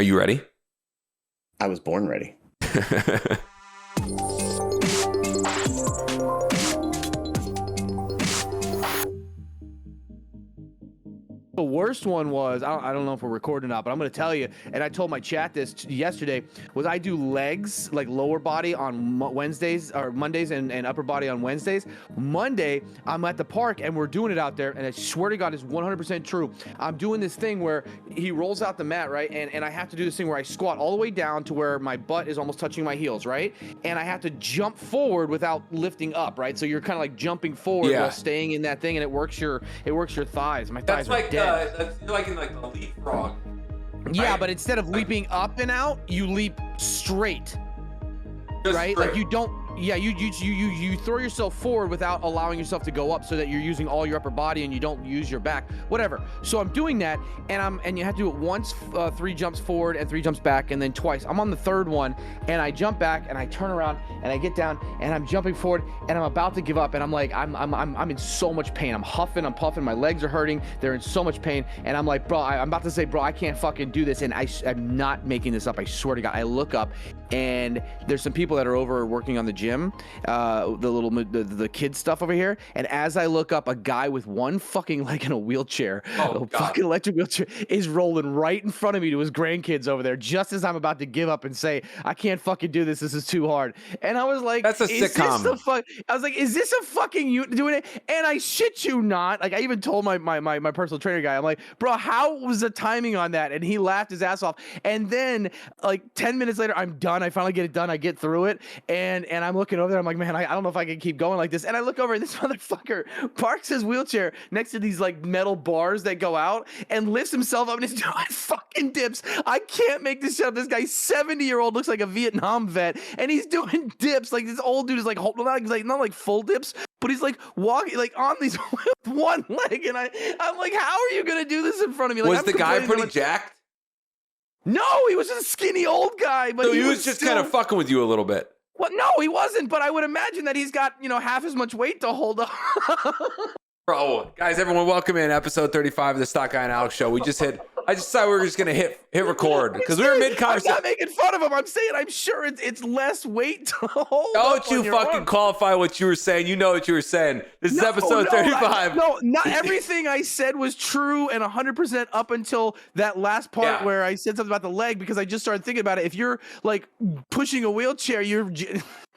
Are you ready? I was born ready. The worst one was, I don't know if we're recording or not, but I'm going to tell you, and I told my chat this yesterday, was I do legs, like lower body on Wednesdays, or Mondays, and upper body on Wednesdays. Monday, I'm at the park, and we're doing it out there, and I swear to God, it's 100% true. I'm doing this thing where he rolls out the mat, right, and I have to do this thing where I squat all the way down to where my butt is almost touching my heels, right, and I have to jump forward without lifting up, right, so you're kind of like jumping forward while staying in that thing, and it works your thighs. My thighs are dead. That's like in like the leapfrog. Yeah, right? but instead of leaping up and out, you leap straight. Just right? straight. Like you don't. Yeah, you throw yourself forward without allowing yourself to go up, so that you're using all your upper body and you don't use your back. Whatever. So I'm doing that, and you have to do it once, 3 jumps forward and 3 jumps back, and then twice. I'm on the third one, and I jump back and I turn around and I get down and I'm jumping forward and I'm about to give up, and I'm like I'm in so much pain. I'm huffing, I'm puffing, my legs are hurting. They're in so much pain, and I'm like, bro, I'm about to say, bro, I can't fucking do this, and I'm not making this up. I swear to God. I look up, and there's some people that are over working on the gym, the kid stuff over here, and as I look up, a guy with one fucking leg in a wheelchair, fucking electric wheelchair, is rolling right in front of me to his grandkids over there, just as I'm about to give up and say, I can't fucking do this, this is too hard. And I was like, that's a sitcom. I was like, is this a fucking you doing it? And I shit you not, like I even told my personal trainer guy, I'm like, bro, how was the timing on that? And he laughed his ass off. And then like 10 minutes later, I'm done. I finally get it done. I get through it, and I'm looking over there. I'm like, man, I don't know if I can keep going like this. And I look over, and this motherfucker parks his wheelchair next to these like metal bars that go out and lifts himself up and is doing fucking dips. I can't make this shit up. This guy, 70-year-old, looks like a Vietnam vet, and he's doing dips. Like this old dude is like, not like full dips, but he's like walking like on these with one leg. And I'm like, how are you gonna do this in front of me? Like, Was the guy pretty jacked? No, he was just a skinny old guy. But so he was just kind of fucking with you a little bit. Well, no, he wasn't, but I would imagine that he's got, half as much weight to hold up. Bro, guys, everyone, welcome in episode 35 of the StockGuy AL3X Show. I just thought we were just going to hit record because we were mid-conversation. I'm not making fun of him. I'm saying I'm sure it's less weight to hold. Don't you fucking qualify what you were saying. You know what you were saying. This is episode 35. No, not everything I said was true and 100% up until that last part where I said something about the leg, because I just started thinking about it. If you're like pushing a wheelchair, you're...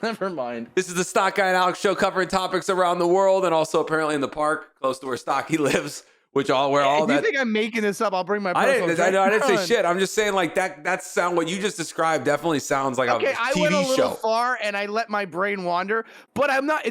Never mind. This is the StockGuy AL3X Show, covering topics around the world and also apparently in the park close to where Stocky lives. If you think I'm making this up, I'll bring my I didn't say shit. I'm just saying like that sound, what you just described definitely sounds like a TV show. I went a little far and I let my brain wander, but I'm not.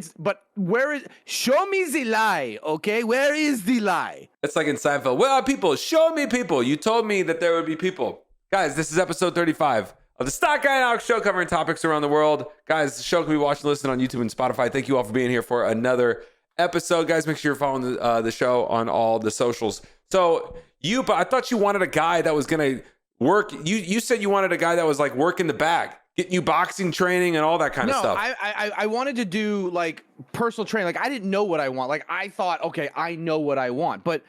Show me the lie, okay? Where is the lie? It's like in Seinfeld. Where are people? Show me people. You told me that there would be people. Guys, this is episode 35 of the StockGuy AL3X Show, covering topics around the world. Guys, the show can be watched and listened on YouTube and Spotify. Thank you all for being here for another episode. Guys, make sure you're following the show on all the socials. So but I thought you wanted a guy that was going to work. You said you wanted a guy that was like working the bag, getting you boxing training and all that kind of stuff. I wanted to do like personal training. Like I didn't know what I want. Like I thought, okay, I know what I want, but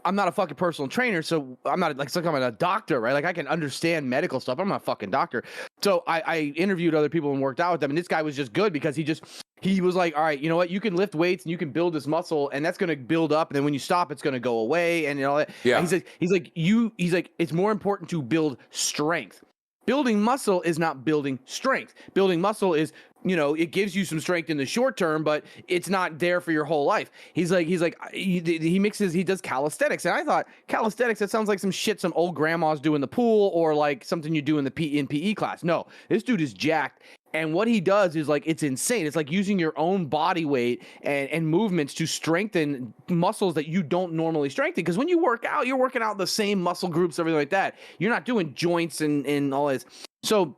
I'm not a fucking personal trainer, so I'm not like I'm a doctor, right? Like I can understand medical stuff. I'm not a fucking doctor. So I interviewed other people and worked out with them, and this guy was just good because he was like, all right, you know what? You can lift weights and you can build this muscle, and that's gonna build up, and then when you stop, it's gonna go away, and all that. Yeah. And he's like, it's more important to build strength. Building muscle is not building strength. Building muscle is, it gives you some strength in the short term, but it's not there for your whole life. He does calisthenics. And I thought, calisthenics, that sounds like some shit some old grandmas do in the pool, or like something you do in PE class. No, this dude is jacked. And what he does is like, it's insane. It's like using your own body weight and movements to strengthen muscles that you don't normally strengthen. Because when you work out, you're working out the same muscle groups, everything like that. You're not doing joints and all this. So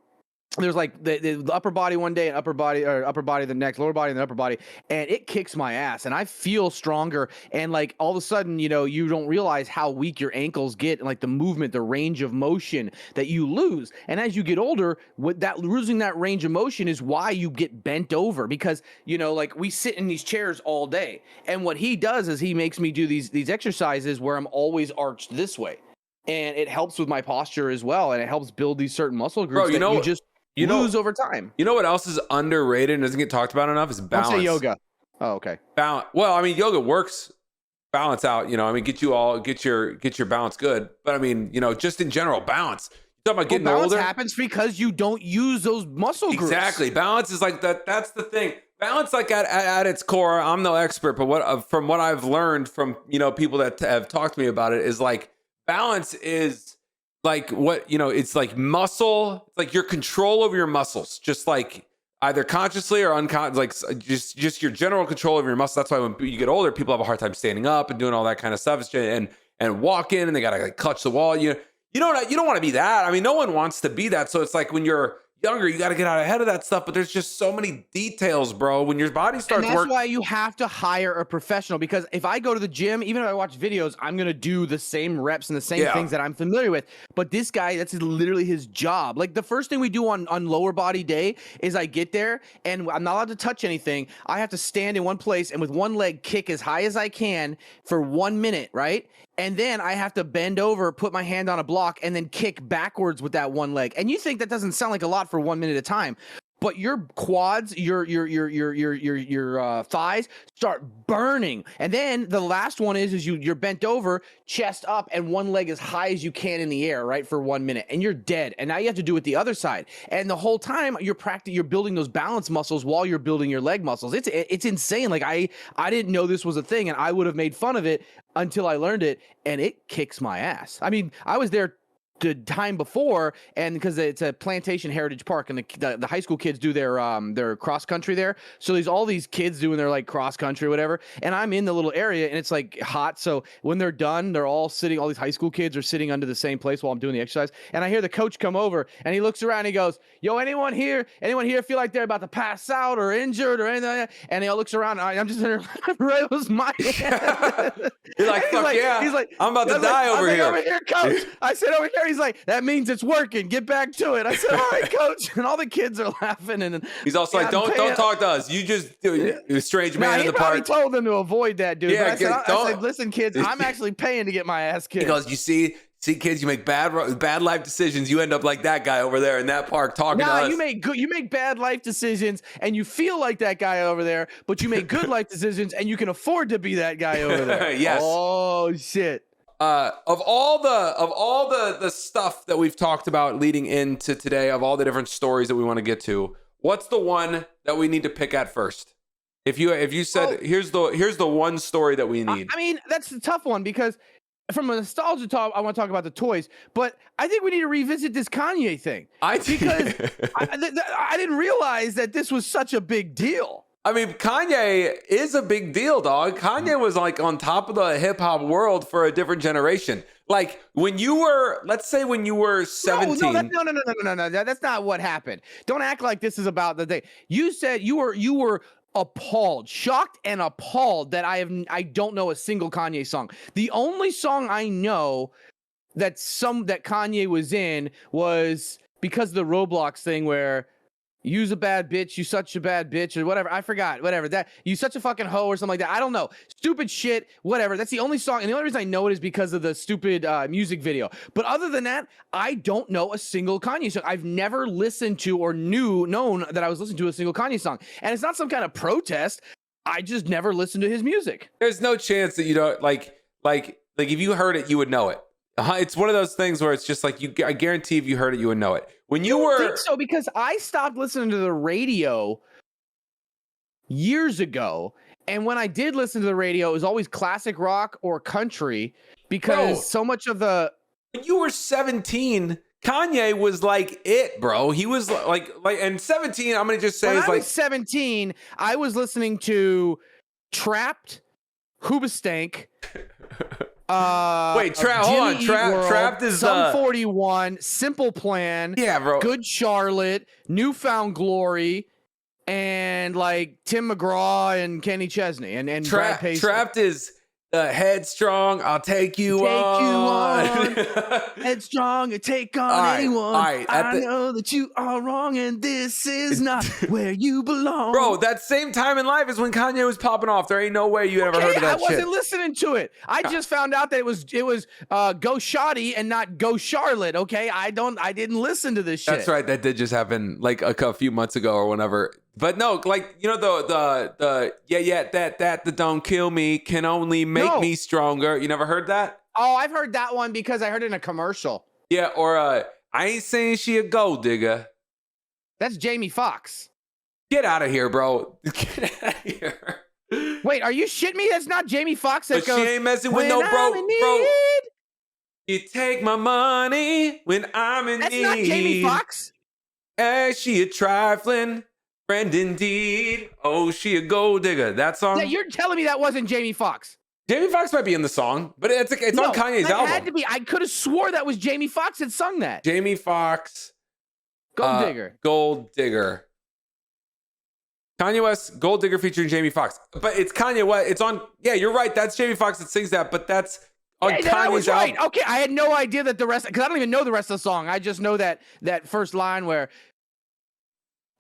there's like the upper body one day and upper body the next, lower body and the upper body, and it kicks my ass and I feel stronger. And like all of a sudden, you don't realize how weak your ankles get, and like the movement, the range of motion that you lose. And as you get older, losing that range of motion is why you get bent over, because like we sit in these chairs all day, and what he does is he makes me do these exercises where I'm always arched this way. and it helps with my posture as well, and it helps build these certain muscle groups Bro, you just lose over time. You know what else is underrated and doesn't get talked about enough is balance. Don't say yoga. Oh, okay. Balance. Well, I mean, yoga works balance out. You know, I mean, get your balance good. But I mean, you know, just in general, balance. You talking about getting balance older? Happens because you don't use those muscle groups. Exactly. Balance is like that. That's the thing. Balance, like at its core, I'm no expert, but from what I've learned from, you know, people that have talked to me about it, is like balance is like what, you know, it's like muscle, it's like your control over your muscles, just like either consciously or unconscious, like just your general control over your muscles. That's why when you get older, people have a hard time standing up and doing all that kind of stuff, and walking, and they gotta like clutch the wall. You don't want to be that. I mean, no one wants to be that. So it's like when you're younger, you got to get out ahead of that stuff, but there's just so many details, bro. When your body starts working, that's why you have to hire a professional, because if I go to the gym, even if I watch videos, I'm gonna do the same reps and the same things that I'm familiar with. But this guy, that's literally his job. Like the first thing we do on lower body day is I get there and I'm not allowed to touch anything. I have to stand in one place and with one leg kick as high as I can for 1 minute, right? And then I have to bend over, put my hand on a block, and then kick backwards with that one leg. And you think that doesn't sound like a lot for 1 minute at a time, but your quads, your thighs start burning. And then the last one is you're bent over, chest up, and one leg as high as you can in the air, right, for 1 minute, and you're dead. And now you have to do it the other side. And the whole time you're building those balance muscles while you're building your leg muscles. It's insane. Like I didn't know this was a thing, and I would have made fun of it until I learned it, and it kicks my ass. I mean, I was there the time before, and because it's a plantation heritage park, and the high school kids do their cross country there, so there's all these kids doing their like cross country or whatever, and I'm in the little area and it's like hot, so when they're done, they're all sitting, all these high school kids are sitting under the same place while I'm doing the exercise, and I hear the coach come over and he looks around and he goes, "Yo, anyone here feel like they're about to pass out or injured or anything like that?" And he all looks around, and I'm just in there, right, was my hand. You're like, fuck yeah, he's like, I'm about to die over here. Over here, coach. I said, over here. He's like, "That means it's working. Get back to it." I said, "All right, coach." And all the kids are laughing. And he's also like, "Don't talk to us. You just do a strange man in the park." He told them to avoid that, dude. Yeah, but I said, "Listen, kids, I'm actually paying to get my ass kicked." He goes, "You see, kids, you make bad life decisions. You end up like that guy over there in that park talking to us." You make bad life decisions, and you feel like that guy over there, but you make good life decisions, and you can afford to be that guy over there. Yes. Oh shit. Of all the stuff that we've talked about leading into today, of all the different stories that we want to get to, what's the one that we need to pick at first? If you said, here's the one story that we need. I mean, that's the tough one, because from a nostalgia talk, I want to talk about the toys, but I think we need to revisit this Kanye thing. Because I didn't realize that this was such a big deal. I mean, Kanye is a big deal, dog. Kanye was like on top of the hip hop world for a different generation. Like when you were, let's say when you were 17. No. That's not what happened. Don't act like this is about the thing. You said you were appalled, shocked and appalled that I don't know a single Kanye song. The only song I know that Kanye was in was because of the Roblox thing where "You's a bad bitch, you such a bad bitch," or whatever. I forgot. Whatever. That "you such a fucking hoe" or something like that. I don't know. Stupid shit. Whatever. That's the only song, and the only reason I know it is because of the stupid music video. But other than that, I don't know a single Kanye song. I've never listened to or known that I was listening to a single Kanye song, and it's not some kind of protest. I just never listened to his music. There's no chance that you don't like if you heard it, you would know it. It's one of those things where it's just like I guarantee if you heard it, you would know it. When you were, think so, because I stopped listening to the radio years ago, and when I did listen to the radio, it was always classic rock or country, because so much of the. When you were 17, Kanye was like it, bro. He was like, and 17. I'm gonna just say, when I was 17, I was listening to Trapped, Hoobastank. Wait, hold on. Trapped is Sum 41, Simple Plan. Yeah, bro. Good Charlotte, Newfound Glory, and like Tim McGraw and Kenny Chesney and Brad Paisley. Trapped is The headstrong, I'll take you on. Headstrong and take on anyone. All right. I know that you are wrong and this is not where you belong. Bro, that same time in life is when Kanye was popping off. There ain't no way you ever heard of that shit. I wasn't listening to it. I just found out that it was Go Shoddy and not Go Charlotte. Okay, I didn't listen to this shit. That's right. That did just happen like a few months ago or whenever. But no, like, you know, that don't kill me can only make me stronger. You never heard that? Oh, I've heard that one because I heard it in a commercial. Yeah, or I ain't saying she a gold digger. That's Jamie Foxx. Get out of here, bro. Get out of here. Wait, are you shitting me? That's not Jamie Foxx. That But she ain't messing with no bro. You take my money when I'm in need. That's not Jamie Foxx. She a trifling friend indeed. Oh, she a gold digger. That song? Yeah, you're telling me that wasn't Jamie Foxx. Jamie Foxx might be in the song, but it's on Kanye's album. It had to be. I could have swore that was Jamie Foxx that sung that. Jamie Foxx. Gold Digger. Gold Digger. Kanye West, Gold Digger featuring Jamie Foxx. But it's Kanye West. It's on. Yeah, you're right. That's Jamie Foxx that sings that, but that's on Kanye's album. Right. Okay, I had no idea that the rest, because I don't even know the rest of the song. I just know that first line where.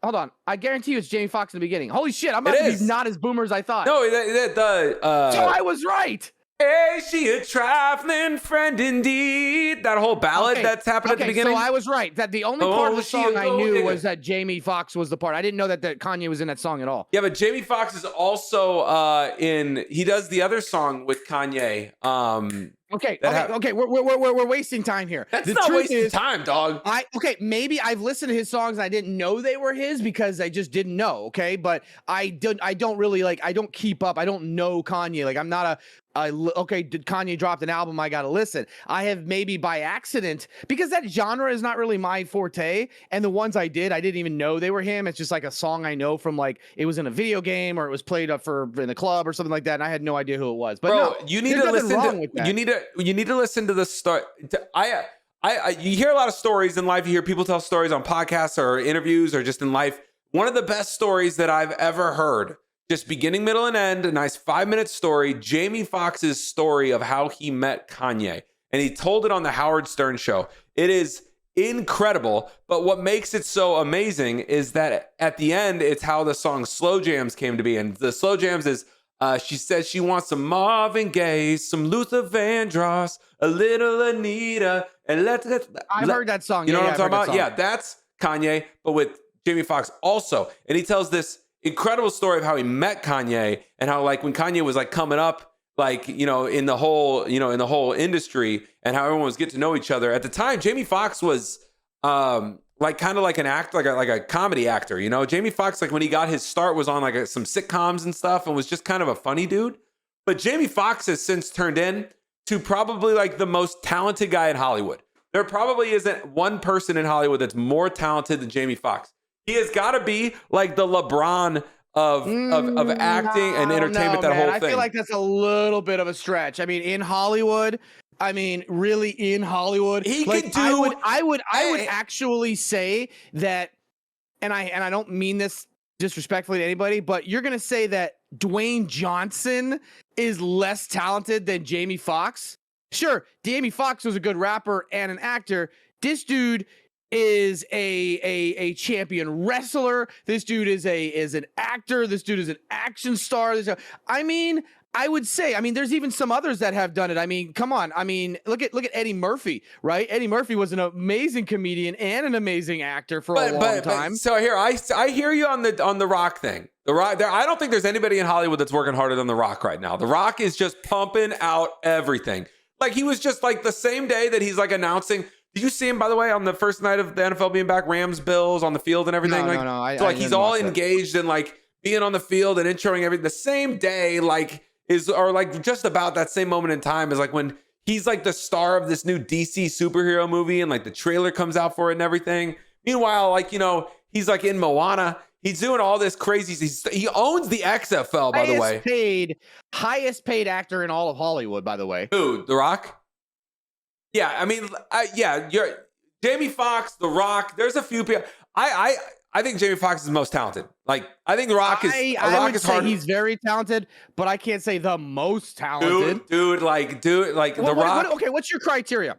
Hold on. I guarantee you it's Jamie Foxx in the beginning. Holy shit, I'm about to be not as boomer as I thought. No, so I was right. Hey, she a trifling friend indeed. That whole ballad that's happened at the beginning. So I was right. That the only part of the song I knew was that Jamie Foxx was the part. I didn't know that Kanye was in that song at all. Yeah, but Jamie Foxx is also he does the other song with Kanye. Okay. We're wasting time here. That's not wasting time, dog. Maybe I've listened to his songs and I didn't know they were his because I just didn't know. Okay, but I don't really I don't keep up. I don't know Kanye. Like I'm not did Kanye drop an album? I gotta listen. I have maybe by accident because that genre is not really my forte. And the ones I didn't even know they were him. It's just like a song I know from it was in a video game or it was played up in the club or something like that. And I had no idea who it was. But bro, you need to listen to. You need to listen to the start. You hear a lot of stories in life. You hear people tell stories on podcasts or interviews or just in life. One of the best stories that I've ever heard. Just beginning, middle, and end, a nice 5-minute story. Jamie Foxx's story of how he met Kanye. And he told it on the Howard Stern show. It is incredible. But what makes it so amazing is that at the end, it's how the song Slow Jams came to be. And the Slow Jams is, she says she wants some Marvin Gaye, some Luther Vandross, a little Anita, and I've heard that song. You know what I'm talking about? Yeah, that's Kanye, but with Jamie Foxx also. And he tells this incredible story of how he met Kanye and how when Kanye was coming up in the whole industry and how everyone was getting to know each other. At the time, Jamie Foxx was kind of like an actor, like a comedy actor. Jamie Foxx when he got his start was on some sitcoms and stuff and was just kind of a funny dude. But Jamie Foxx has since turned in to probably the most talented guy in Hollywood. There probably isn't one person in Hollywood that's more talented than Jamie Foxx. He has got to be the LeBron of acting and entertainment. Whole thing. I feel like that's a little bit of a stretch. I mean, in Hollywood, really in Hollywood, he could do. I would actually say that, and I don't mean this disrespectfully to anybody, but you're gonna say that Dwayne Johnson is less talented than Jamie Foxx. Sure, Jamie Foxx was a good rapper and an actor. This dude is a champion wrestler. This dude is an actor. This dude is an action star. I would say, there's even some others that have done it. Come on. Look at Eddie Murphy, right? Eddie Murphy was an amazing comedian and an amazing actor for a long time. So here, I hear you on the Rock thing. The Rock, I don't think there's anybody in Hollywood that's working harder than The Rock right now. The Rock is just pumping out everything. He was just the same day that he's announcing. Did you see him, by the way, on the first night of the NFL being back, Rams, Bills on the field and everything? No. He's all engaged in being on the field and introing everything. The same day, just about that same moment in time is when he's the star of this new DC superhero movie and the trailer comes out for it and everything. Meanwhile, he's in Moana. He's doing all this crazy. He owns the XFL, by the way. Highest paid actor in all of Hollywood, by the way. Who? The Rock? Yeah, you're Jamie Foxx, The Rock. There's a few people. I I think Jamie Foxx is the most talented. Like, I think The Rock is. I would say he's very talented, but I can't say the most talented. Dude, The Rock. Okay, what's your criteria?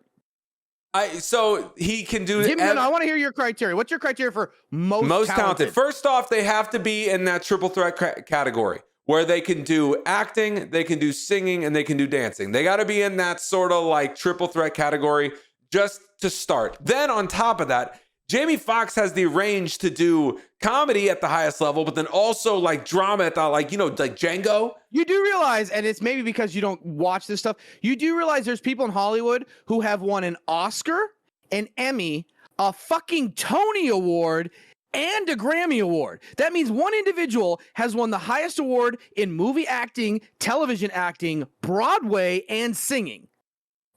So he can do. I want to hear your criteria. What's your criteria for most talented? First off, they have to be in that triple threat category where they can do acting, they can do singing, and they can do dancing. They got to be in that sort of like triple threat category just to start. Then on top of that, Jamie Foxx has the range to do comedy at the highest level, but then also like drama at the, like Django. You do realize, and it's maybe because you don't watch this stuff, you do realize there's people in Hollywood who have won an Oscar, an Emmy, a fucking Tony Award, and a Grammy Award. That means one individual has won the highest award in movie acting, television acting, Broadway, and singing.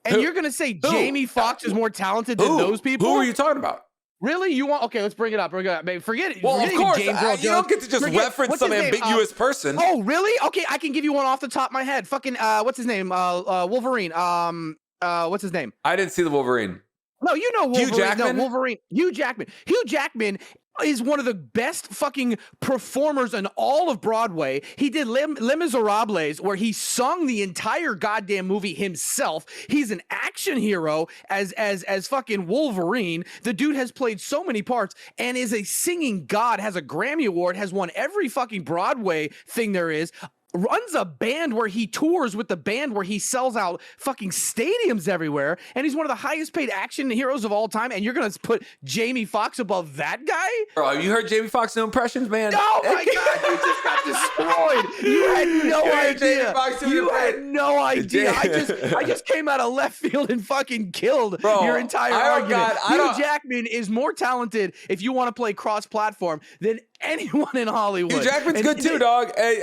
And you're going to say Jamie Foxx is more talented than those people? Who are you talking about? Really? You want? Okay, let's bring it up. Maybe forget it. Well, of course. You don't get to just reference some ambiguous person. Oh, really? Okay, I can give you one off the top of my head. Fucking, what's his name? Wolverine. What's his name? I didn't see the Wolverine. No, you know Wolverine. Hugh Jackman? No, Wolverine. Hugh Jackman. Hugh Jackman is one of the best fucking performers in all of Broadway. He did Les Miserables, where he sung the entire goddamn movie himself. He's an action hero as fucking Wolverine. The dude has played so many parts and is a singing god, has a Grammy Award, has won every fucking Broadway thing there is. Runs a band where he tours with the band where he sells out fucking stadiums everywhere, and he's one of the highest paid action heroes of all time, and you're gonna put Jamie Foxx above that guy? Bro, have you heard Jamie Foxx impressions, man? Oh my god, you just got destroyed. You had no idea. You had no idea. I just came out of left field and fucking killed your entire argument. Hugh Jackman is more talented if you want to play cross-platform than anyone in Hollywood. Hugh Jackman's good too, dog. Hey,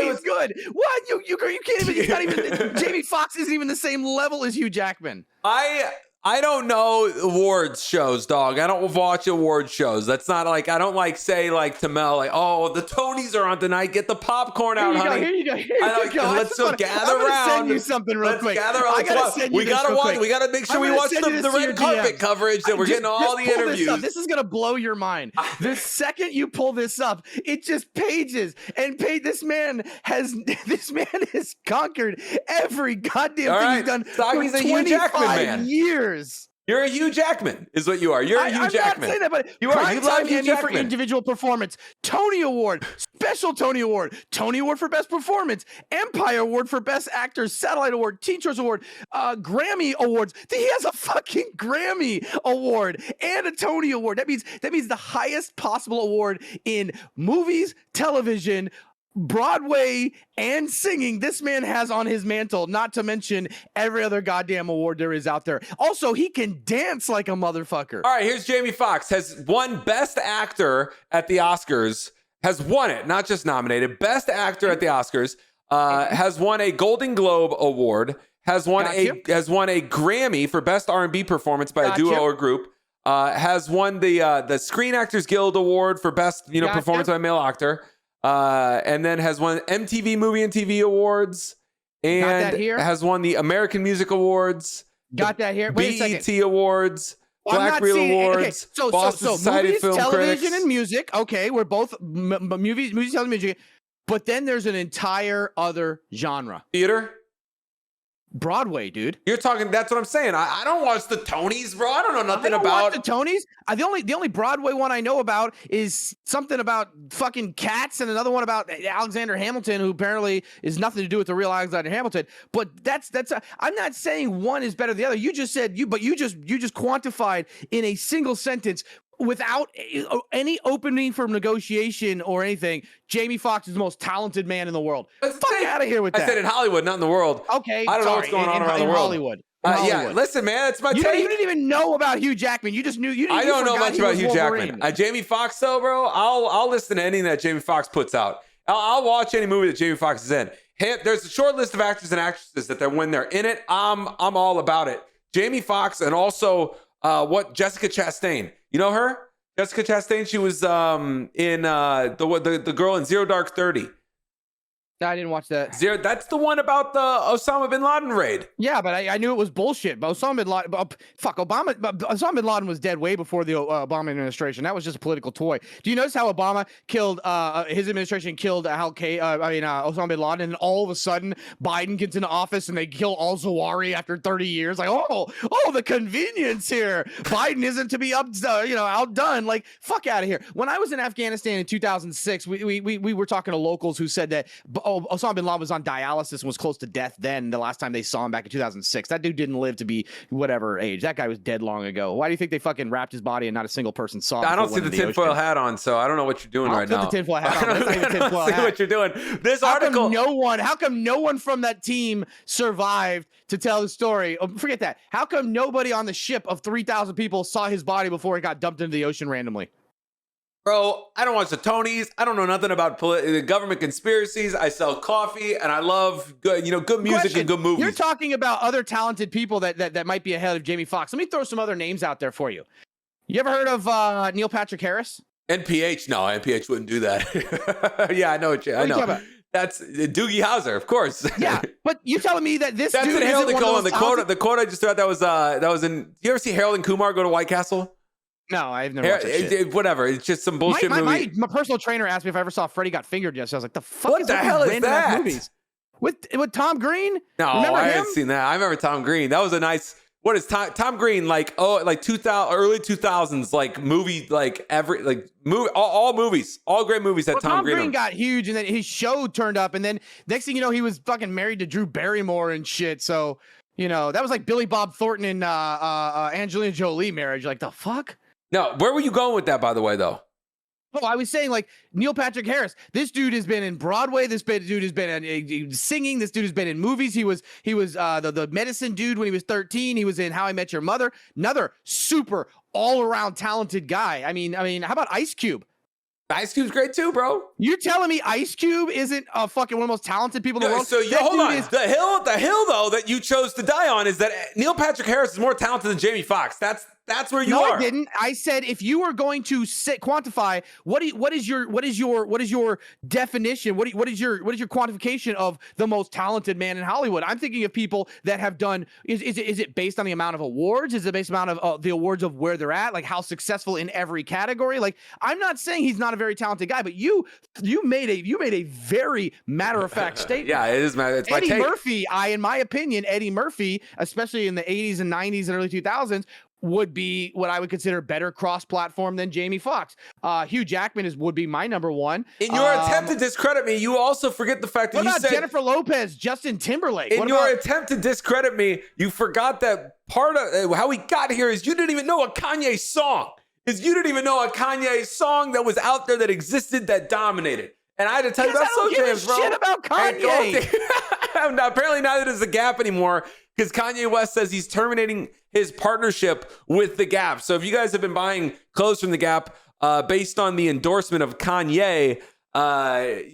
he's good. What? You can't even. He's not even. Jamie Foxx isn't even the same level as Hugh Jackman. I don't know awards shows, dog. I don't watch award shows. That's not like, I don't like say like to Mel, like, oh, the Tonys are on tonight. Get the popcorn out, honey. Here you go. Let's gather around. I'm gonna send you something real quick. Gather around. We gotta make sure we watch the red carpet coverage that we're getting all the interviews. This is gonna blow your mind. The second you pull this up, it just pages and this man has conquered every goddamn thing he's done for 25 years. You're a Hugh Jackman, is what you are. You're a Hugh Jackman. I'm not saying that, but you are. You love Hugh Jackman. For individual performance, Tony Award, special Tony Award for Best Performance, Empire Award for Best Actors, Satellite Award, Teen Choice Award, Grammy Awards. He has a fucking Grammy Award and a Tony Award. That means the highest possible award in movies, television, Broadway, and singing this man has on his mantle, not to mention every other goddamn award there is out there. Also, he can dance like a motherfucker. All right, here's Jamie Foxx. Has won Best Actor at the Oscars. Has won it, not just nominated. Best Actor at the Oscars. Has won a Golden Globe Award. Has won a Grammy for Best R&B Performance by a duo or group. Has won the Screen Actors Guild Award for Best Performance by a Male Actor. And then has won MTV Movie and TV Awards, and has won the American Music Awards. Got that here. Wait BET Awards, Black Reel Awards, Boston Society movies, Film television, Critics. and music. Okay, we're both movies, television, music. But then there's an entire other genre. Theater. Broadway, dude. You're talking. That's what I'm saying. I don't watch the Tonys, bro. I don't know nothing about the Tonys. The only Broadway one I know about is something about fucking cats, and another one about Alexander Hamilton, who apparently is nothing to do with the real Alexander Hamilton. But I'm not saying one is better than the other. You just said you just quantified in a single sentence, without any opening for negotiation or anything, Jamie Foxx is the most talented man in the world. Fuck out of here with that. I said in Hollywood, not in the world. Okay, I don't know what's going on around the world. Hollywood. Yeah, listen, man, that's my take. You didn't even know about Hugh Jackman. You just knew. I don't know much about Hugh Jackman. Jamie Foxx, though, bro, I'll listen to anything that Jamie Foxx puts out. I'll watch any movie that Jamie Foxx is in. There's a short list of actors and actresses that when they're in it, I'm all about it. Jamie Foxx, and also Jessica Chastain. You know her? Jessica Chastain. She was in the girl in Zero Dark 30. I didn't watch that. Zero. That's the one about the Osama bin Laden raid. Yeah, but I knew it was bullshit. But Osama bin Laden, Osama bin Laden was dead way before the Obama administration. That was just a political toy. Do you notice how Obama killed his administration killed Osama bin Laden, and all of a sudden Biden gets into office and they kill Al Zawahri after 30 years? Like, oh, the convenience here. Biden isn't to be outdone. Like, fuck out of here. When I was in Afghanistan in 2006, we were talking to locals who said that Osama bin Laden was on dialysis and was close to death then, the last time they saw him back in 2006. That dude didn't live to be whatever age. That guy was dead long ago. Why do you think they fucking wrapped his body and not a single person saw him? I don't see the tinfoil hat on, so I don't know what you're doing right now. The tinfoil hat on. I don't see what you're doing. This article. How come no one from that team survived to tell the story? Oh, forget that. How come nobody on the ship of 3,000 people saw his body before it got dumped into the ocean randomly? Bro, I don't watch the Tonys. I don't know nothing about government conspiracies. I sell coffee, and I love good music and good movies. You're talking about other talented people that might be ahead of Jamie Foxx. Let me throw some other names out there for you. You ever heard of Neil Patrick Harris? NPH? No, NPH wouldn't do that. Yeah, I know what I know. That's Doogie Howser, of course. Yeah, but you telling me that this that's dude in Harold and Kumar. the quote I just thought that was in. You ever see Harold and Kumar go to White Castle? No, I've never watched that shit. Whatever. It's just some bullshit movie. My personal trainer asked me if I ever saw Freddy Got Fingered yesterday. I was like, the fuck what is the that hell is that? Movies? With Tom Green? No, I haven't seen that. I remember Tom Green. That was a nice. What is Tom Green like? Oh, like 2000 early 2000s like movie all movies, all great movies that Tom Green got huge, and then his show turned up, and then next thing you know, he was fucking married to Drew Barrymore and shit. So that was like Billy Bob Thornton and Angelina Jolie marriage. Like, the fuck. No, where were you going with that, by the way, though? Oh, I was saying, like, Neil Patrick Harris. This dude has been in Broadway. Dude has been in singing. This dude has been in movies. He was the medicine dude when he was 13. He was in How I Met Your Mother. Another super all-around talented guy. I mean, how about Ice Cube? Ice Cube's great too, bro. You're telling me Ice Cube isn't fucking one of the most talented people in the world? So hold on. The hill though that you chose to die on is that Neil Patrick Harris is more talented than Jamie Foxx. That's where you are. No, I didn't. I said if you were going to quantify what is your definition? What is your quantification of the most talented man in Hollywood? I'm thinking of people that have done. Is it based on the amount of awards? Is it based on the amount of the awards of where they're at? Like how successful in every category? Like I'm not saying he's not a very talented guy, but you made a very matter of fact statement. Yeah, it is. It's Eddie my take. Murphy. In my opinion, Eddie Murphy, especially in the 80s and 90s and early 2000s. Would be what I would consider better cross-platform than Jamie Foxx. Hugh Jackman would be my number one. In your attempt to discredit me, you also forget the fact that what you about said Jennifer Lopez, Justin Timberlake. In your attempt to discredit me, you forgot that part of how we got here is you didn't even know a Kanye song. You didn't even know a Kanye song that was out there that existed that dominated. And I had to tell you about Slow Jams, bro. Shit about Kanye. Apparently, neither does the Gap anymore because Kanye West says he's terminating his partnership with the Gap. So if you guys have been buying clothes from the Gap based on the endorsement of Kanye, you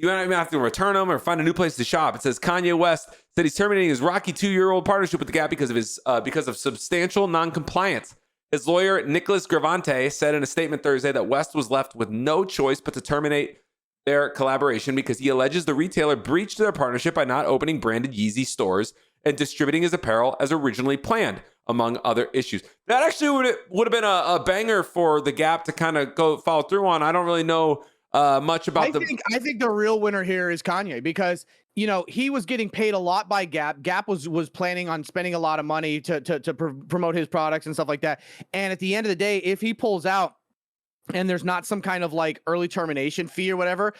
don't even have to return them or find a new place to shop. It says Kanye West said he's terminating his rocky 2-year-old partnership with the Gap because of substantial non-compliance. His lawyer Nicholas Gravante said in a statement Thursday that West was left with no choice but to terminate their collaboration because he alleges the retailer breached their partnership by not opening branded Yeezy stores and distributing his apparel as originally planned, among other issues. That actually would have been a banger for the Gap to kind of go follow through on. I don't really know much about I think the real winner here is Kanye because he was getting paid a lot by Gap. Gap was planning on spending a lot of money to promote his products and stuff like that. And at the end of the day, if he pulls out and there's not some kind of like early termination fee or whatever,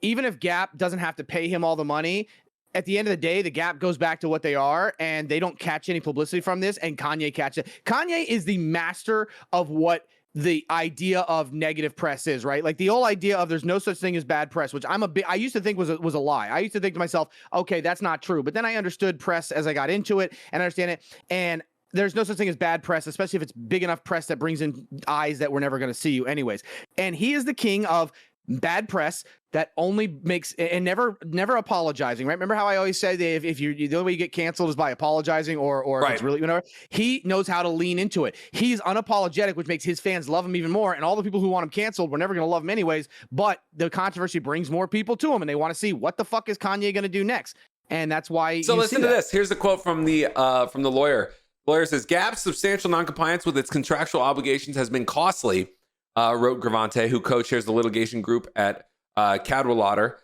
even if Gap doesn't have to pay him all the money, at the end of the day, the Gap goes back to what they are and they don't catch any publicity from this and Kanye catches it. Kanye is the master of what the idea of negative press is, right? Like the whole idea of there's no such thing as bad press, which I used to think was a lie. I used to think to myself, okay, that's not true. But then I understood press as I got into it and understand it. And there's no such thing as bad press, especially if it's big enough press that brings in eyes that we're never going to see you anyways. And he is the king of bad press that only makes and never apologizing, right? Remember how I always say that if you the only way you get canceled is by apologizing or if it's really whatever. He knows how to lean into it. He's unapologetic, which makes his fans love him even more. And all the people who want him canceled, we're never going to love him anyways. But the controversy brings more people to him, and they want to see what the fuck is Kanye going to do next. And that's why. So listen to this. Here's the quote from the lawyer. The lawyer says, Gap's substantial noncompliance with its contractual obligations has been costly, wrote Gravante, who co-chairs the litigation group at Cadwallader.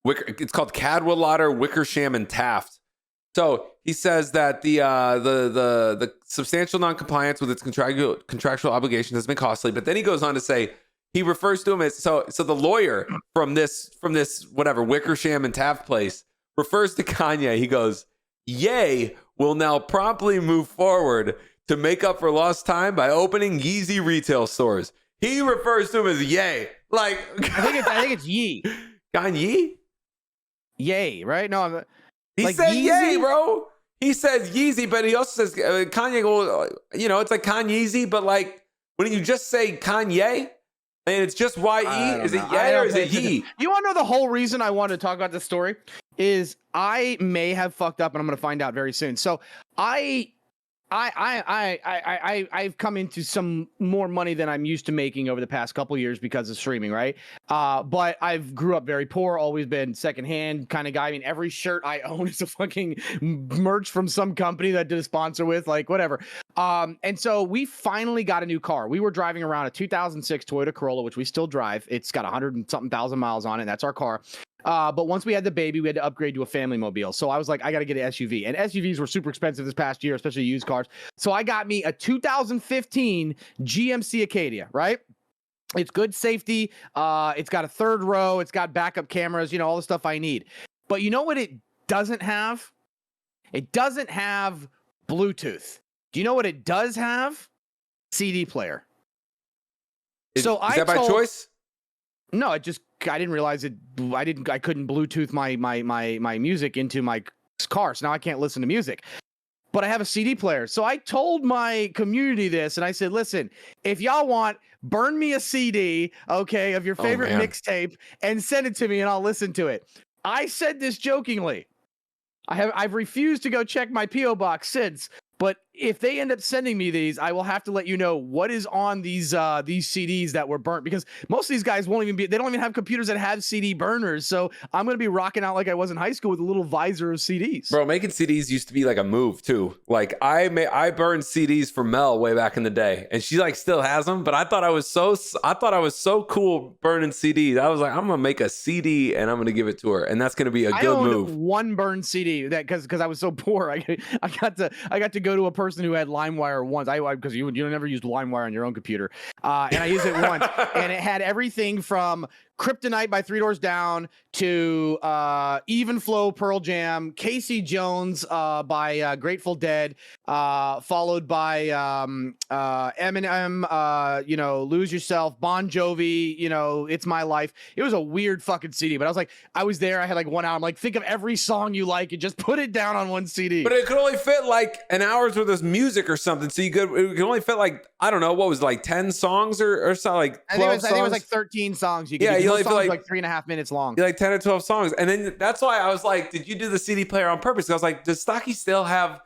It's called Cadwallader, Wickersham, and Taft. So he says that the substantial noncompliance with its contractual obligations has been costly, but then he goes on to say he refers to him as so the lawyer from this whatever Wickersham and Taft place refers to Kanye. He goes, Ye will now promptly move forward to make up for lost time by opening Yeezy retail stores. He refers to him as Ye. Like I think it's Yee. Kanye? Ye, right? No, he like said Yeezy? Ye, bro. He says Yeezy, but he also says Kanye. Well, it's like Kanyeezy, but like when you just say Kanye and it's just Y-E, is it Ye or is it Ye? You want to know the whole reason I wanted to talk about this story is I may have fucked up, and I'm going to find out very soon. So I've come into some more money than I'm used to making over the past couple years because of streaming, right? But I've grew up very poor, always been secondhand kind of guy. I mean, every shirt I own is a fucking merch from some company that did a sponsor with, like whatever. And so we finally got a new car. We were driving around a 2006 Toyota Corolla, which we still drive. It's got 100 and something thousand miles on it. And that's our car. But once we had the baby, we had to upgrade to a family mobile. So I was like, I got to get an SUV. And SUVs were super expensive this past year, especially used cars. So I got me a 2015 GMC Acadia, right? It's good safety. It's got a third row. It's got backup cameras, all the stuff I need. But you know what it doesn't have? It doesn't have Bluetooth. Do you know what it does have? CD player. Is that by choice? No, I didn't realize it. I couldn't Bluetooth my music into my car, so now I can't listen to music. But I have a CD player. So I told my community this, and I said, listen, if y'all want, burn me a CD, okay, of your favorite mixtape and send it to me and I'll listen to it. I said this jokingly. I've refused to go check my P.O. box since. But if they end up sending me these, I will have to let you know what is on these CDs that were burnt, because most of these guys they don't even have computers that have CD burners. So I'm going to be rocking out like I was in high school with a little visor of CDs. Bro, making CDs used to be like a move too. Like I burned CDs for Mel way back in the day, and she like still has them. But I thought I was so cool burning CDs. I was like, I'm going to make a CD and I'm going to give it to her, and that's going to be a good move. One burned CD because I was so poor. I got to go to a person who had LimeWire once. Because you never used LimeWire on your own computer, and I used it once, and it had everything from Kryptonite by Three Doors Down to Even Flow, Pearl Jam, Casey Jones by Grateful Dead, followed by Eminem, Lose Yourself, Bon Jovi, It's My Life. It was a weird fucking CD, but I was there. I had like 1 hour. I'm like, think of every song you like and just put it down on one CD. But it could only fit like an hour's worth of music or something. So it could only fit like, I don't know, what was it, like 10 songs or something, like 12 songs? I think it was like 13 songs. You only feel like 3.5 minutes long. Like 10 or 12 songs. And then that's why I was like, did you do the CD player on purpose? I was like, does Stocky still have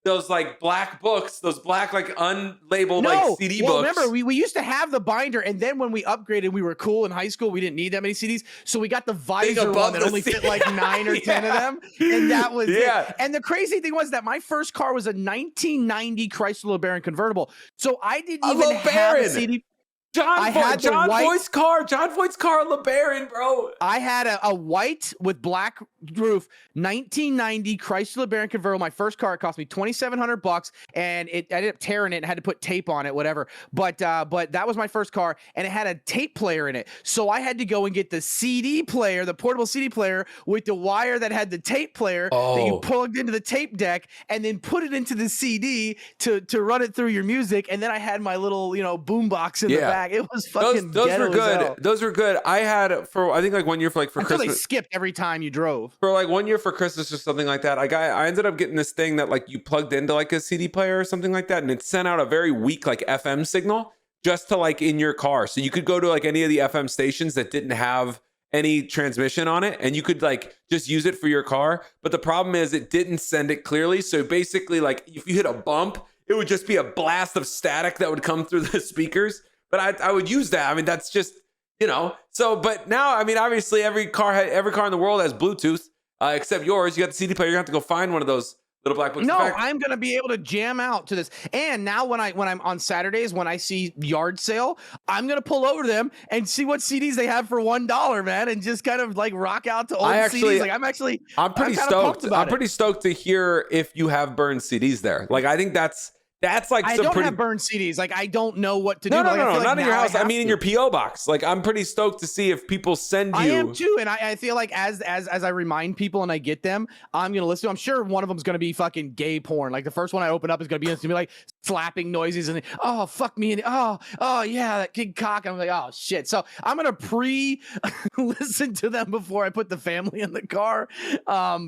those like black books, those black like unlabeled like CD books? Remember, we used to have the binder, and then when we upgraded, we were cool in high school. We didn't need that many CDs, so we got the visor one that only fit like 9 or 10 of them, and that was it. And the crazy thing was that my first car was a 1990 Chrysler LeBaron convertible, so I didn't even have a CD. John Voight's car, LeBaron, bro. I had a white with black roof, 1990 Chrysler LeBaron convertible. My first car, it cost me $2,700, and I ended up tearing it and had to put tape on it, whatever. But that was my first car, and it had a tape player in it. So I had to go and get the CD player, the portable CD player with the wire that had the tape player that you plugged into the tape deck, and then put it into the CD to run it through your music. And then I had my little boombox in the back. It was fucking those were good. Those were good. I had I think like 1 year for Christmas. They skipped every time you drove. For like 1 year for Christmas or something like that. I ended up getting this thing that like you plugged into like a CD player or something like that, and it sent out a very weak like FM signal, just to like in your car. So you could go to like any of the FM stations that didn't have any transmission on it, and you could like just use it for your car. But the problem is it didn't send it clearly. So basically, like if you hit a bump, it would just be a blast of static that would come through the speakers. But I would use that. I mean, that's just, you know. So, but now, I mean, obviously every car in the world has Bluetooth, except yours. You got the CD player. You're gonna have to go find one of those little black books. No, I'm gonna be able to jam out to this. And now when I'm on Saturdays, when I see yard sale, I'm gonna pull over to them and see what CDs they have for $1, man, and just kind of like rock out to old CDs. Like I'm pretty stoked. I'm pretty stoked to hear if you have burned CDs there. Like I think that's like I don't have burned CDs. Like I don't know what to do. No, like, not in your house. I mean, in your PO box. Like I'm pretty stoked to see if people send you. I am too, and I feel like as I remind people and I get them, I'm gonna listen to. I'm sure one of them is gonna be fucking gay porn. Like the first one I open up is gonna be like slapping noises and oh fuck me and oh yeah that big cock. And I'm like oh shit. So I'm gonna listen to them before I put the family in the car,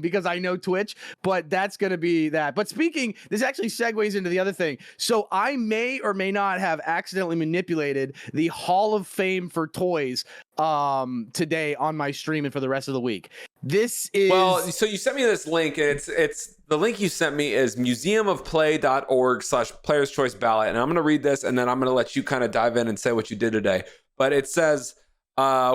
because I know Twitch. But that's gonna be that. But speaking, this actually segues into the other thing. So I may or may not have accidentally manipulated the Hall of Fame for toys today on my stream and for the rest of the week. This is so you sent me this link, and it's the link you sent me is museumofplay.org/players choice ballot, and I'm gonna read this and then I'm gonna let you kind of dive in and say what you did today. But it says,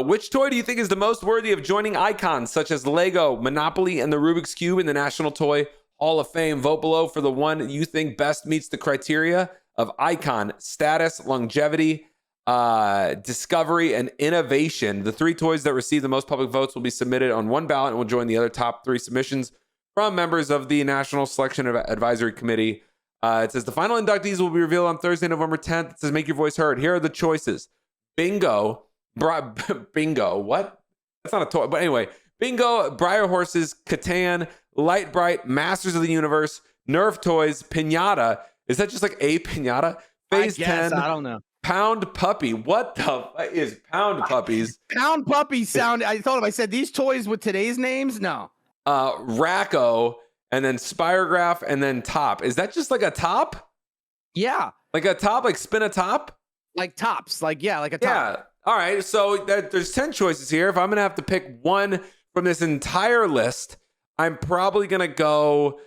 which toy do you think is the most worthy of joining icons such as Lego, Monopoly, and the Rubik's Cube in the National Toy Hall of Fame? Vote below for the one you think best meets the criteria of icon, status, longevity, discovery, and innovation. The 3 toys that receive the most public votes will be submitted on one ballot and will join the other top 3 submissions from members of the National Selection Advisory Committee. It says the final inductees will be revealed on Thursday, November 10th. It says make your voice heard. Here are the choices. Bingo. Bingo. What? That's not a toy. But anyway, Bingo, Briar Horses, Catan, Light Bright, Masters of the Universe, Nerf Toys, Pinata. Is that just like a Pinata? Phase 10. I don't know. Pound Puppy. What the fuck is Pound Puppies? Pound Puppy sound. I told him, I said, these toys with today's names? No. Racco, and then Spirograph, and then Top. Is that just like a top? Yeah. Like a top? Like spin a top? Like tops. Like, yeah, like a top. Yeah. All right. So there's 10 choices here. If I'm going to have to pick one from this entire list, I'm probably going to go...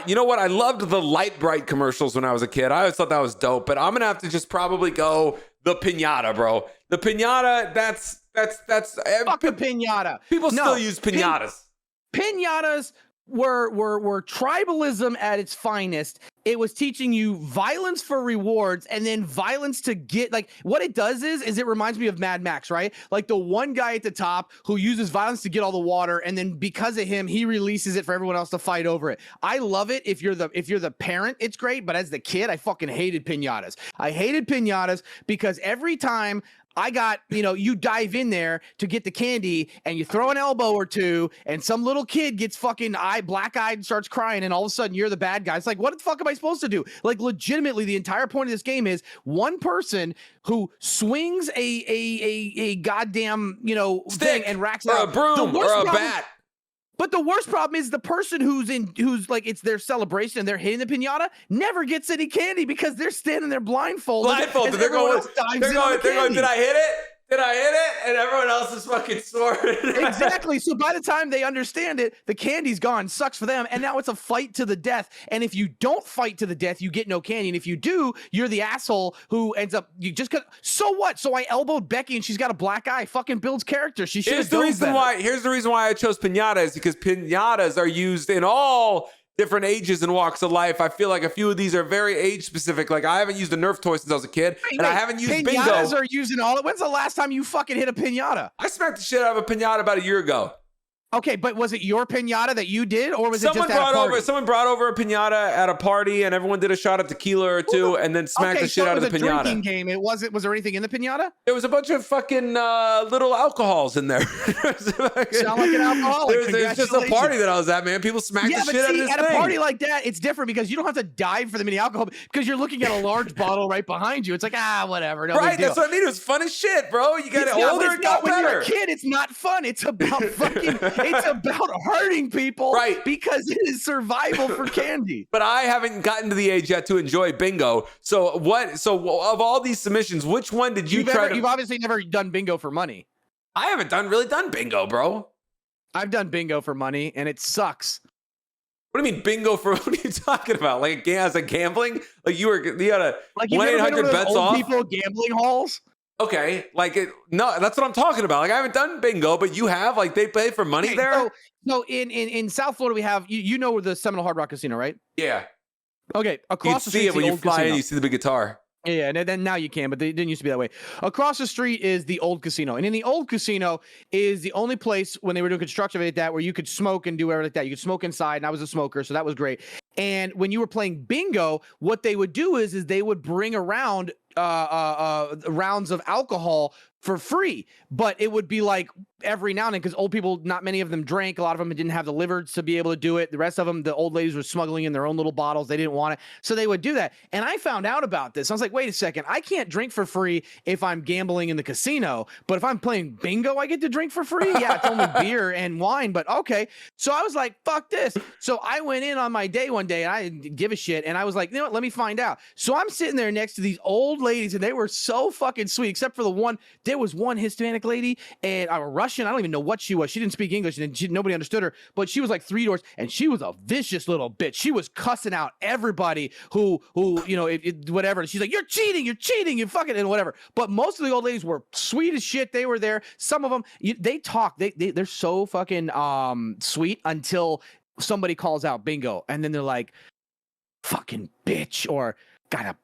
you know what? I loved the Light Bright commercials when I was a kid. I always thought that was dope, but I'm going to have to just probably go the Pinata, bro. The Pinata, that's fuck a Pinata. People still use Pinatas. Pinatas were tribalism at its finest. It was teaching you violence for rewards and then violence to get, like, what it does is it reminds me of Mad Max, right? Like the one guy at the top who uses violence to get all the water, and then because of him, he releases it for everyone else to fight over it. I love it. If you're the parent, it's great. But as the kid, I fucking hated Pinatas. I hated Pinatas because every time I got, you dive in there to get the candy and you throw an elbow or two and some little kid gets fucking black-eyed and starts crying, and all of a sudden you're the bad guy. It's like, what the fuck am I supposed to do? Like, legitimately, the entire point of this game is one person who swings a goddamn, stick, thing and racks out a broom or a bat. But the worst problem is the person who's like, it's their celebration and they're hitting the pinata never gets any candy because they're standing there blindfolded. They're going, did I hit it? Did I hit it? And everyone else is fucking snorting. Exactly. So by the time they understand it, the candy's gone. Sucks for them. And now it's a fight to the death. And if you don't fight to the death, you get no candy. And if you do, you're the asshole who ends up, so what? So I elbowed Becky and she's got a black eye. Fucking builds character. She should have done better. Here's the reason why I chose pinatas, because pinatas are used in all different ages and walks of life. I feel like a few of these are very age specific. Like I haven't used a Nerf toy since I was a kid, and I haven't used Bingo. Pinatas are using all. When's the last time you fucking hit a pinata? I smacked the shit out of a pinata about a year ago. Okay, but was it your pinata that you did, or was it just at a party? Someone brought over a pinata at a party, and everyone did a shot of tequila or two, and then smacked the shit out of the pinata. It was a drinking game. Was there anything in the pinata? There was a bunch of fucking little alcohols in there. Sound like an alcoholic. There's just a party that I was at, man. People smacked the shit out of this thing. At a party like that, it's different because you don't have to dive for the mini alcohol because you're looking at a large bottle right behind you. It's like, whatever. No right, that's what I mean. It was fun as shit, bro. You got it older, it got better. When you're a kid, it's not fun. It's about fucking It's about hurting people, Right. Because it is survival for candy. But I haven't gotten to the age yet to enjoy bingo. So what? So of all these submissions, which one did you try to? You've obviously never done bingo for money. I haven't really done bingo, bro. I've done bingo for money, and it sucks. What do you mean bingo for? What are you talking about? Like as a gambling? Like you had a Like 1-800 bets off. People gambling halls. Okay, no, that's what I'm talking about. Like I haven't done bingo, but you have. Like they pay for money there. So in South Florida we have you know where the Seminole Hard Rock Casino, right? Yeah. Okay, across the street see it when you old fly casino. in. You see the big guitar. Yeah, and then now you can, but they didn't used to be that way. Across the street is the old casino, and in the old casino is the only place when they were doing construction like that where you could smoke and do whatever like that. You could smoke inside, and I was a smoker, so that was great. And when you were playing bingo, what they would do is they would bring around rounds of alcohol for free, but it would be like every now and then because old people, not many of them drank. A lot of them didn't have the liver to be able to do it. The rest of them, the old ladies were smuggling in their own little bottles. They didn't want it, so they would do that. And I found out about this. I was like, wait a second, I can't drink for free if I'm gambling in the casino, but if I'm playing bingo, I get to drink for free. Yeah, it's only beer and wine, but okay. So I was like, fuck this. So I went in on my day one day and I didn't give a shit. And I was like, you know what, let me find out. So I'm sitting there next to these old ladies and they were so fucking sweet, except for the one. There was one Hispanic lady and a Russian. I don't even know what she was. She didn't speak English and nobody understood her, but she was like 3 doors and she was a vicious little bitch. She was cussing out everybody who you know, whatever. She's like, you're cheating, you fucking, and whatever. But most of the old ladies were sweet as shit. They were there. Some of them, they talk. They're so fucking sweet until somebody calls out bingo. And then they're like, fucking bitch, or gotta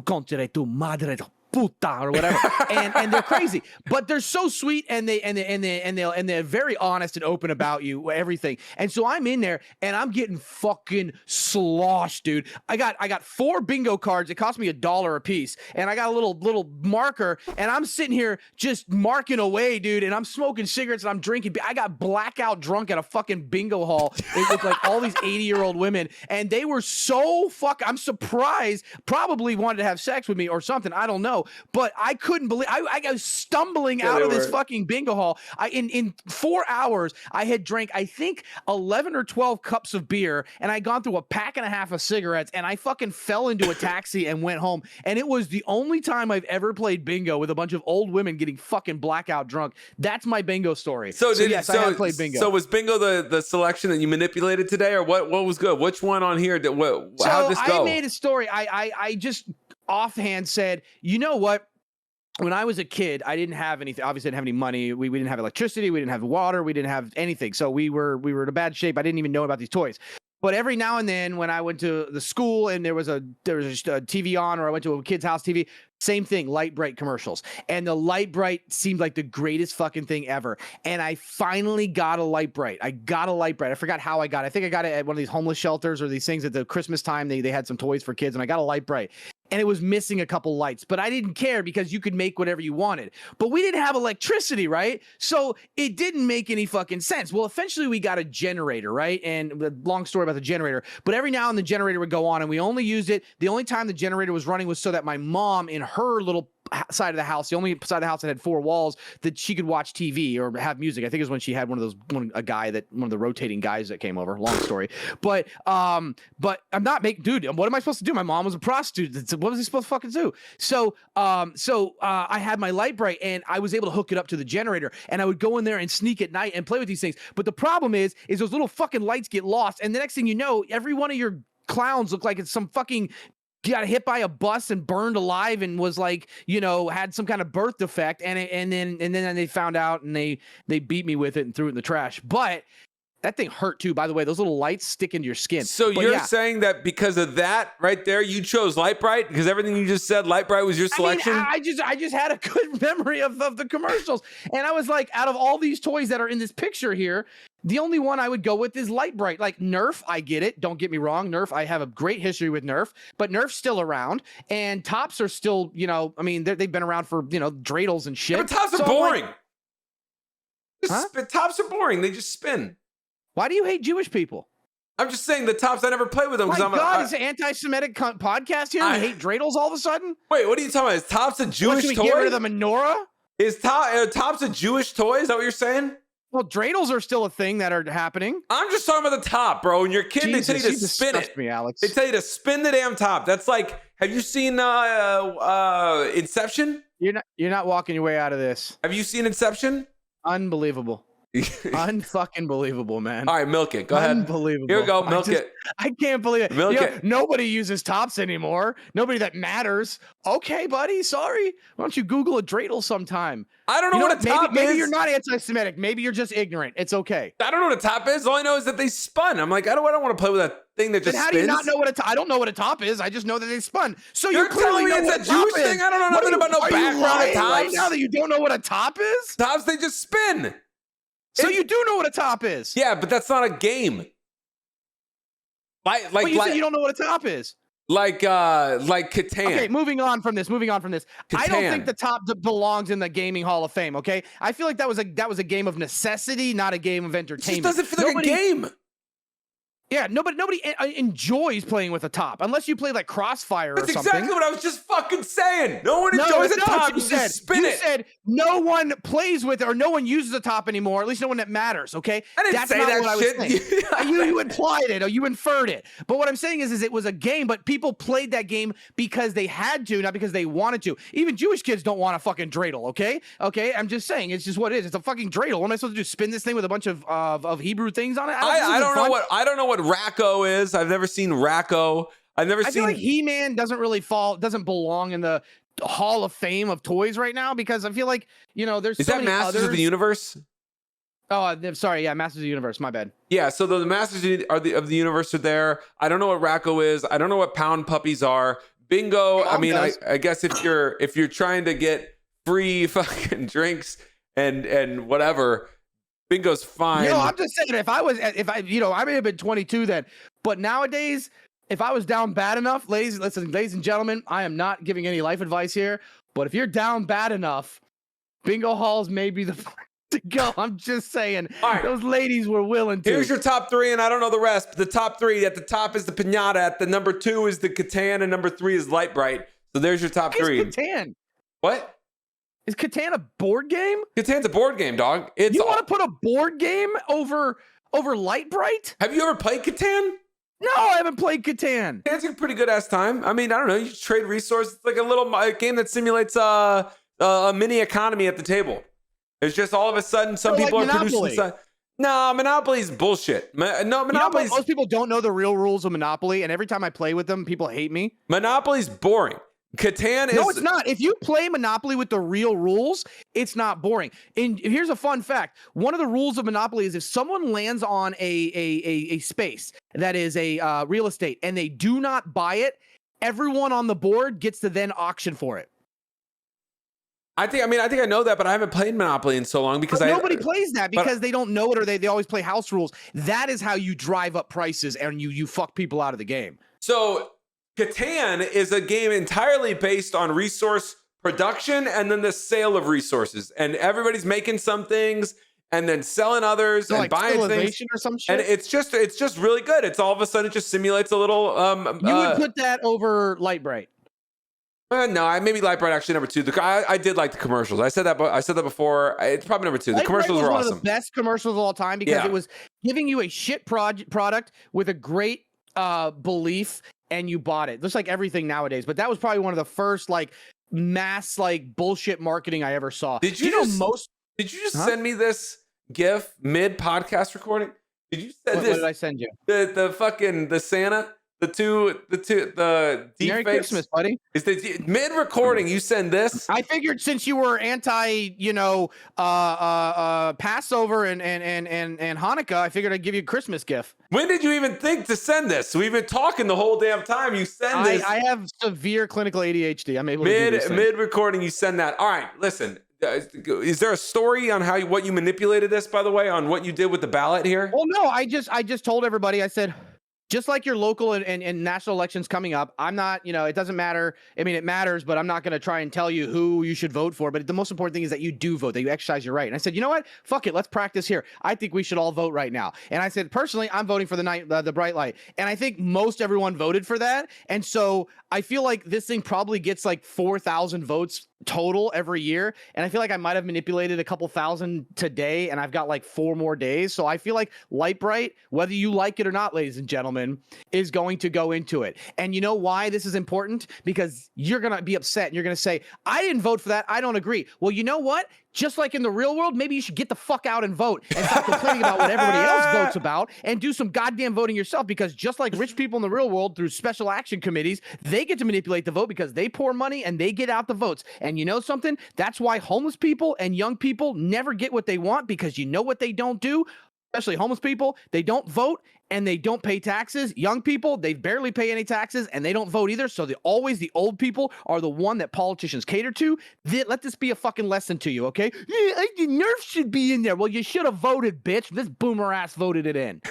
contra tu madre puta, or whatever. and they're crazy, but they're so sweet, and they're very honest and open about you, everything. And so I'm in there and I'm getting fucking sloshed, dude. I got 4 bingo cards. It cost me $1 a piece, and I got a little marker, and I'm sitting here just marking away, dude. And I'm smoking cigarettes and I'm drinking. I got blackout drunk at a fucking bingo hall with like all these 80-year-old women, and they were so I'm surprised. Probably wanted to have sex with me or something. I don't know. But I couldn't believe I was stumbling out of this fucking bingo hall. In 4 hours, I had drank, I think, 11 or 12 cups of beer, and I gone through a pack and a half of cigarettes, and I fucking fell into a taxi and went home. And it was the only time I've ever played bingo with a bunch of old women getting fucking blackout drunk. That's my bingo story. So yes, I have played bingo. So was bingo the selection that you manipulated today, or what was good? Which one on here how'd this go? I made a story. I just offhand said, you know what? When I was a kid, I didn't have anything. Obviously, I didn't have any money. We didn't have electricity. We didn't have water. We didn't have anything. So we were in a bad shape. I didn't even know about these toys. But every now and then, when I went to the school and there was a TV on, or I went to a kid's house TV, same thing, Light Brite commercials. And the Light Brite seemed like the greatest fucking thing ever. And I finally got a Light Brite. I forgot how I got it. I think I got it at one of these homeless shelters or these things at the Christmas time. They had some toys for kids, and I got a Light Brite. And it was missing a couple lights, but I didn't care because you could make whatever you wanted. But we didn't have electricity, right? So it didn't make any fucking sense. Well, eventually we got a generator, right? And the long story about the generator. But every now and then the generator would go on, and we only used it. The only time the generator was running was so that my mom, in her little side of the house, the only side of the house that had 4 walls, that she could watch TV or have music. I think it was when she had one of the rotating guys that came over. Long story, but I'm not dude. What am I supposed to do? My mom was a prostitute. What was he supposed to fucking do? So I had my Light Brite, and I was able to hook it up to the generator, and I would go in there and sneak at night and play with these things. But the problem is those little fucking lights get lost, and the next thing you know, every one of your clowns look like it's some fucking got hit by a bus and burned alive and was like, you know, had some kind of birth defect, and then they found out, and they beat me with it and threw it in the trash. But that thing hurt too, by the way. Those little lights stick into your skin. So you're saying that because of that right there, you chose Light Brite because everything you just said, Light Brite was your selection? I just had a good memory of the commercials, and I was like, out of all these toys that are in this picture here, the only one I would go with is Light Brite. Like Nerf, I get it. Don't get me wrong. Nerf, I have a great history with Nerf, but Nerf's still around, and Tops are still, you know, I mean, they've been around for, you know, dreidels and shit. Yeah, but Tops are boring. Tops are boring. They just spin. Why do you hate Jewish people? I'm just saying the Tops. I never play with them. My God, it's an anti-Semitic podcast here. You hate dreidels all of a sudden? Wait, what are you talking about? Is Tops a Jewish toy? Get rid of the menorah? Is Tops a Jewish toy? Is that what you're saying? Well, dreidels are still a thing that are happening. I'm just talking about the top, bro. And your kid, they tell you to spin it. Me, Alex. They tell you to spin the damn top. That's like, have you seen Inception? You're not walking your way out of this. Have you seen Inception? Unbelievable. Unfucking believable, man. All right, milk it. Go ahead. Unbelievable. Here we go. Milk it. I can't believe it. Milk it. Nobody uses tops anymore. Nobody that matters. Okay, buddy. Sorry. Why don't you Google a dreidel sometime? I don't know what a top is. Maybe you're not anti-Semitic. Maybe you're just ignorant. It's okay. I don't know what a top is. All I know is that they spun. I'm like, I don't want to play with that thing that just spins. How do you not know what a top? I don't know what a top is. I just know that they spun. So you're clearly telling me it's a Jewish thing? I don't know nothing about no background of tops. Right now that you don't know what a top is? Tops, they just spin. So you do know what a top is? Yeah, but that's not a game. But you said you don't know what a top is. Like Catan. Okay, moving on from this. Catan. I don't think the top belongs in the gaming Hall of Fame. Okay, I feel like that was a game of necessity, not a game of entertainment. It just doesn't feel like a game. Yeah, nobody enjoys playing with a top unless you play like Crossfire or something. That's exactly what I was just fucking saying. No one enjoys a top. You just spin it. You said no one plays with it or no one uses a top anymore. At least no one that matters. Okay, I didn't say that shit. You implied it or you inferred it. But what I'm saying is it was a game, but people played that game because they had to, not because they wanted to. Even Jewish kids don't want a fucking dreidel. Okay, I'm just saying it's just what it is. It's a fucking dreidel. What am I supposed to do? Spin this thing with a bunch of Hebrew things on it? I don't know what Racco is. I've never seen Racco. I feel like He-Man doesn't belong in the Hall of Fame of toys right now because I feel like, there's Is so that many Masters others. of the Universe? Oh, sorry. Yeah, Masters of the Universe. My bad. Yeah, so the Masters of the Universe are there. I don't know what Racco is. I don't know what Pound Puppies are. Bingo. I mean, I guess if you're trying to get free fucking drinks and whatever, Bingo's fine. I'm just saying I may have been 22 then, but nowadays, if I was down bad enough, ladies and gentlemen, I am not giving any life advice here, but if you're down bad enough, bingo halls may be the place to go. I'm just saying, those ladies were willing to. Here's your top three, and I don't know the rest, but the top three, at the top is the Pinata, at the number 2 is the Catan, and number 3 is Light Brite. So there's your top three. Catan. What? Is Catan a board game? Catan's a board game, dog. You want to put a board game over Light Brite? Have you ever played Catan? No, I haven't played Catan. It's a pretty good ass time. I mean, I don't know. You trade resources. It's like a little game that simulates a mini economy at the table. It's just all of a sudden some people are producing. No, Monopoly's bullshit. Monopoly's. Most people don't know the real rules of Monopoly, and every time I play with them, people hate me. Monopoly's boring. Catan is. No, it's not. If you play Monopoly with the real rules, it's not boring. And here's a fun fact. One of the rules of Monopoly is if someone lands on a space that is a real estate and they do not buy it, everyone on the board gets to then auction for it. I think I know that, but I haven't played Monopoly in so long because nobody plays that because they don't know it or they always play house rules. That is how you drive up prices and you fuck people out of the game. So Catan is a game entirely based on resource production and then the sale of resources. And everybody's making some things and then selling others and buying things or some shit. And it's just really good. It's all of a sudden it just simulates a little. You would put that over Light Brite. No, maybe Light Brite actually number 2. I did like the commercials. I said that before. It's probably number 2. The commercials were awesome. One of the best commercials of all time because it was giving you a shit product with a great belief. And you bought it. Looks like everything nowadays, but that was probably one of the first mass bullshit marketing I ever saw. Did you just send me this GIF mid podcast recording? Did you send this? What did I send you? The Santa, the deep Merry fakes. Christmas, buddy. Is the mid recording? You send this? I figured since you were anti, Passover and Hanukkah, I figured I'd give you a Christmas gift. When did you even think to send this? We've been talking the whole damn time. You send this. I have severe clinical ADHD. I'm able to mid recording. You send that. All right, listen. Is there a story on what you manipulated this? By the way, on what you did with the ballot here? Well, no. I just told everybody. I said, just like your local and national elections coming up, I'm not, it doesn't matter. I mean, it matters, but I'm not going to try and tell you who you should vote for. But the most important thing is that you do vote, that you exercise your right. And I said, you know what? Fuck it. Let's practice here. I think we should all vote right now. And I said, personally, I'm voting for the Brite Lite. And I think most everyone voted for that. And so I feel like this thing probably gets like 4,000 votes total every year, and I feel like I might have manipulated a couple thousand today, and I've got like 4 more days. So I feel like Light Bright, whether you like it or not, ladies and gentlemen, is going to go into it. And you know why this is important? Because you're gonna be upset and you're gonna say, I didn't vote for that, I don't agree. Well, you know what? Just like in the real world, maybe you should get the fuck out and vote and stop complaining about what everybody else votes about and do some goddamn voting yourself, because just like rich people in the real world through special action committees, they get to manipulate the vote because they pour money and they get out the votes. And you know something? That's why homeless people and young people never get what they want, because you know what they don't do? Especially homeless people, they don't vote and they don't pay taxes. Young people, they barely pay any taxes and they don't vote either. So always the old people are the one that politicians cater to. Let this be a fucking lesson to you, okay? Yeah, the Nerf should be in there. Well, you should have voted, bitch. This boomer ass voted it in.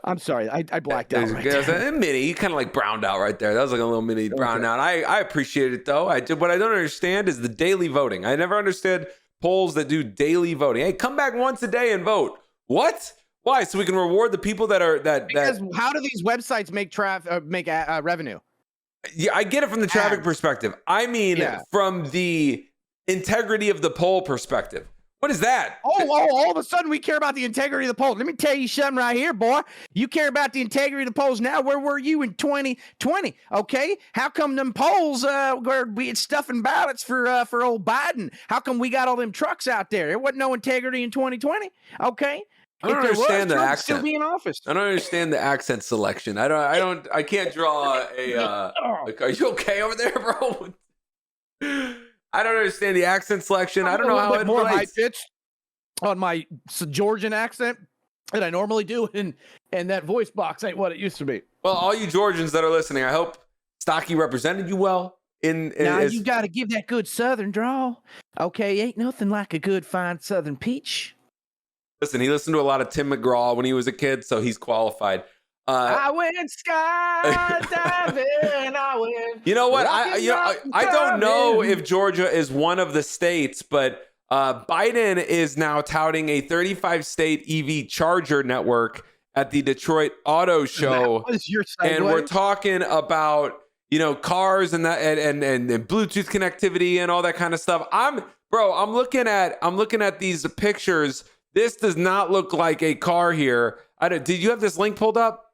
I'm sorry, I blacked out. Right there. Mini, you kind of like browned out right there. That was like a little mini brown out. I appreciate it though. What I don't understand is the daily voting. I never understood polls that do daily voting. Hey, come back once a day and vote. What? Why? So we can reward the people that are Because how do these websites make revenue? Yeah, I get it from the traffic perspective. I mean, from the integrity of the poll perspective. What is that? All of a sudden we care about the integrity of the polls. Let me tell you something right here, boy. You care about the integrity of the polls now. Where were you in 2020? Okay, how come them polls were being stuffing ballots for old Biden? How come we got all them trucks out there? There wasn't no integrity in 2020. Okay. I don't understand the accent. Still be in office. I don't understand the accent selection. I can't draw a. Are you okay over there, bro? I don't understand the accent selection. I don't know how it more relates. High pitch on my Georgian accent that I normally do, and that voice box ain't what it used to be. Well, all you Georgians that are listening, I hope Stocky represented you well. Now you got to give that good Southern drawl. Okay, ain't nothing like a good fine Southern peach. Listen, he listened to a lot of Tim McGraw when he was a kid, so he's qualified. I went skydiving. I went. You know what? I don't know if Georgia is one of the states, but Biden is now touting a 35-state EV charger network at the Detroit Auto Show. That was your segue. And we're talking about cars and that and Bluetooth connectivity and all that kind of stuff. I'm looking at these pictures. This does not look like a car here. Did you have this link pulled up?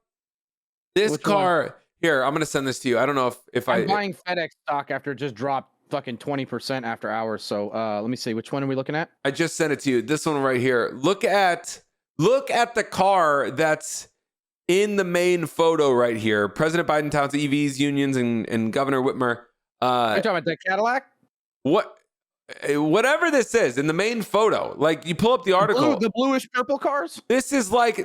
This Which car one? Here, I'm gonna send this to you. I don't know if I'm buying FedEx stock after it just dropped fucking 20% after hours. So let me see, which one are we looking at? I just sent it to you. This one right here. Look at the car that's in the main photo right here. President Biden touts EVs, unions, and Governor Whitmer. You're talking about the Cadillac? Whatever this is in the main photo, like you pull up the article, the bluish purple cars. This is like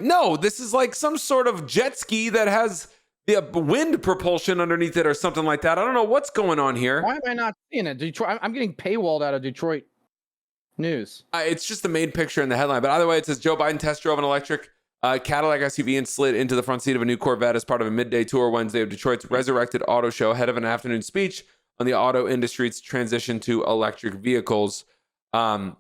some sort of jet ski that has the wind propulsion underneath it or something like that. I don't know what's going on here. Why am I not seeing it? Detroit. I'm getting paywalled out of Detroit news. It's just the main picture in the headline. But either way, it says Joe Biden test drove an electric Cadillac SUV and slid into the front seat of a new Corvette as part of a midday tour Wednesday of Detroit's Resurrected Auto Show ahead of an afternoon speech on the auto industry's transition to electric vehicles. It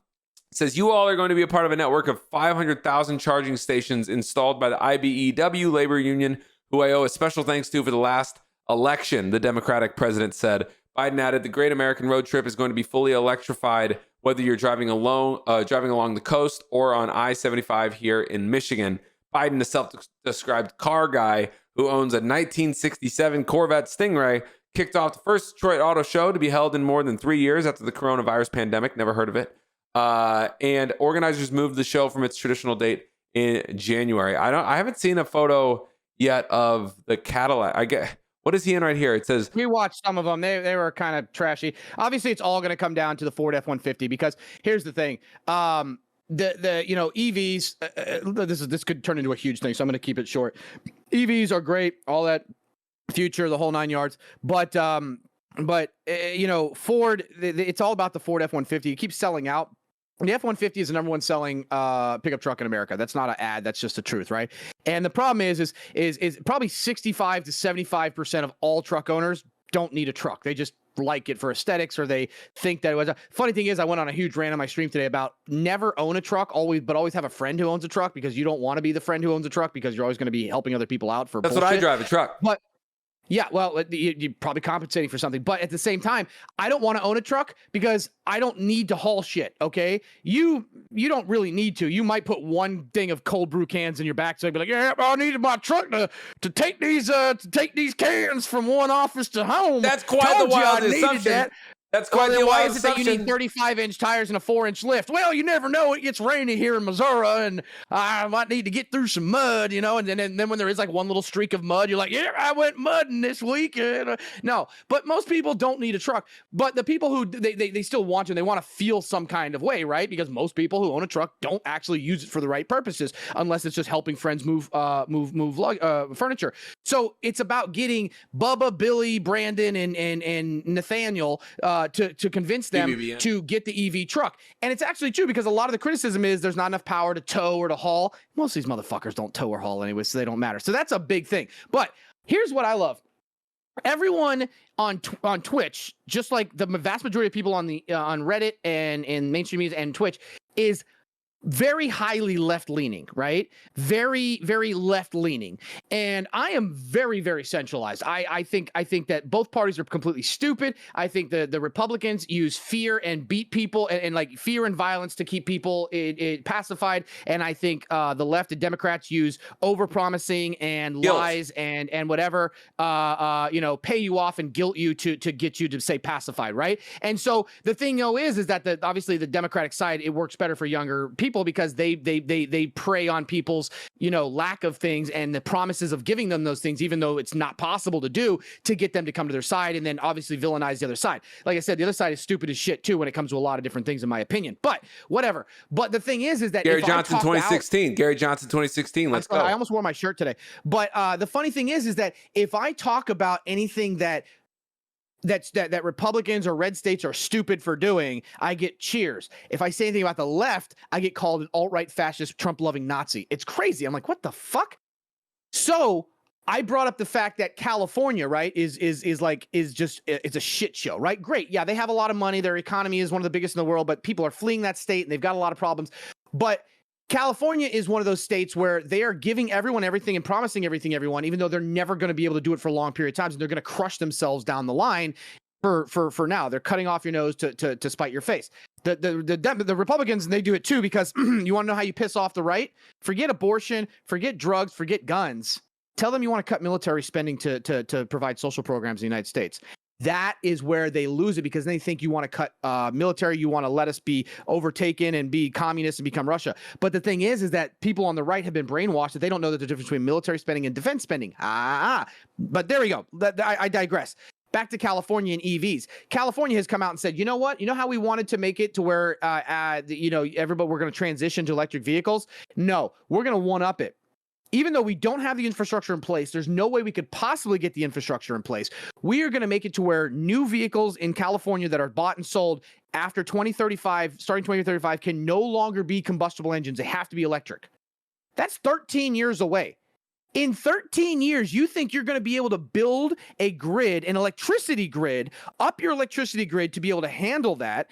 says you all are going to be a part of a network of 500,000 charging stations installed by the IBEW labor union, who I owe a special thanks to for the last election, the Democratic president said. Biden added the Great American Road Trip is going to be fully electrified, whether you're driving along the coast or on I-75 here in Michigan. Biden, a self-described car guy who owns a 1967 Corvette Stingray, kicked off the first Detroit Auto Show to be held in more than 3 years after the coronavirus pandemic. Never heard of it. And organizers moved the show from its traditional date in January. I haven't seen a photo yet of the Cadillac. What is he in right here? It says we watched some of them. They were kind of trashy. Obviously, it's all going to come down to the Ford F-150 because here's the thing. The EVs. This could turn into a huge thing, so I'm going to keep it short. EVs are great. All that. Future, the whole 9 yards, but Ford, it's all about the Ford F-150. It keeps selling out The F-150 is the number one selling pickup truck in America. That's not an ad. That's just the truth, right? And the problem is probably 65 to 75% of all truck owners don't need a truck. They just like it for aesthetics, or they think that it was. Funny thing is, I went on a huge rant on my stream today about never own a truck, but always have a friend who owns a truck, because you don't want to be the friend who owns a truck, because you're always going to be helping other people out for That's bullshit. what I drive, a truck. But yeah, well, you're probably compensating for something. But at the same time, I don't want to own a truck because I don't need to haul shit, okay? You don't really need to. You might put one thing of cold brew cans in your back, so you'd be like, yeah, I needed my truck to take these cans from one office to home. That's quite the wild assumption. That. That's quite the why wild is it that you need 35-inch tires and a 4-inch lift? Well, you never know. It gets rainy here in Missouri, and I might need to get through some mud, you know. And then when there is like one little streak of mud, you're like, yeah, I went mudding this week. No, but most people don't need a truck. But the people who they still want to, they want to feel some kind of way, right? Because most people who own a truck don't actually use it for the right purposes, unless it's just helping friends move furniture. So it's about getting Bubba, Billy, Brandon, and Nathaniel to convince them BBBN. to get the EV truck. And it's actually true, because a lot of the criticism is there's not enough power to tow or to haul. Most of these motherfuckers don't tow or haul anyway, so they don't matter. So that's a big thing. But here's what I love. Everyone on Twitch, just like the vast majority of people on Reddit and in mainstream media and Twitch, is very highly left-leaning, right? Very, very left-leaning. And I am very, very centralized. I think that both parties are completely stupid. I think the Republicans use fear and beat people and like fear and violence to keep people pacified. And I think the left and Democrats use over-promising and Guilt. lies and whatever, pay you off and guilt you to get you to say pacified, right? And so the thing though is that obviously the Democratic side, it works better for younger people, because they prey on people's lack of things and the promises of giving them those things, even though it's not possible to do, to get them to come to their side, and then obviously villainize the other side. Like I said, the other side is stupid as shit too when it comes to a lot of different things, in my opinion. But whatever. But the thing is that Gary Johnson 2016. Gary Johnson 2016. Let's go. I almost wore my shirt today. But the funny thing is that if I talk about anything that Republicans or red states are stupid for doing, I get cheers. If I say anything about the left, I get called an alt-right fascist, Trump-loving Nazi. It's crazy. I'm like, what the fuck? So I brought up the fact that California, right, is a shit show, right? Great. Yeah, they have a lot of money. Their economy is one of the biggest in the world, but people are fleeing that state and they've got a lot of problems. But California is one of those states where they are giving everyone everything and promising everything everyone, even though they're never going to be able to do it for a long period of time, and they're going to crush themselves down the line. For now, they're cutting off your nose to spite your face. The Republicans, they do it too, because you want to know how you piss off the right? Forget abortion, forget drugs, forget guns. Tell them you want to cut military spending to provide social programs in the United States. That is where they lose it, because they think you want to cut military, you want to let us be overtaken and be communist and become Russia. But the thing is that people on the right have been brainwashed that they don't know the difference between military spending and defense spending. But there we go. I digress. Back to California and EVs. California has come out and said, you know what? You know how we wanted to make it to where, everybody, we're going to transition to electric vehicles? No, we're going to one-up it. Even though we don't have the infrastructure in place, there's no way we could possibly get the infrastructure in place. We are going to make it to where new vehicles in California that are bought and sold after 2035, starting 2035, can no longer be combustible engines. They have to be electric. That's 13 years away. In 13 years, you think you're going to be able to build a grid, an electricity grid, up your electricity grid to be able to handle that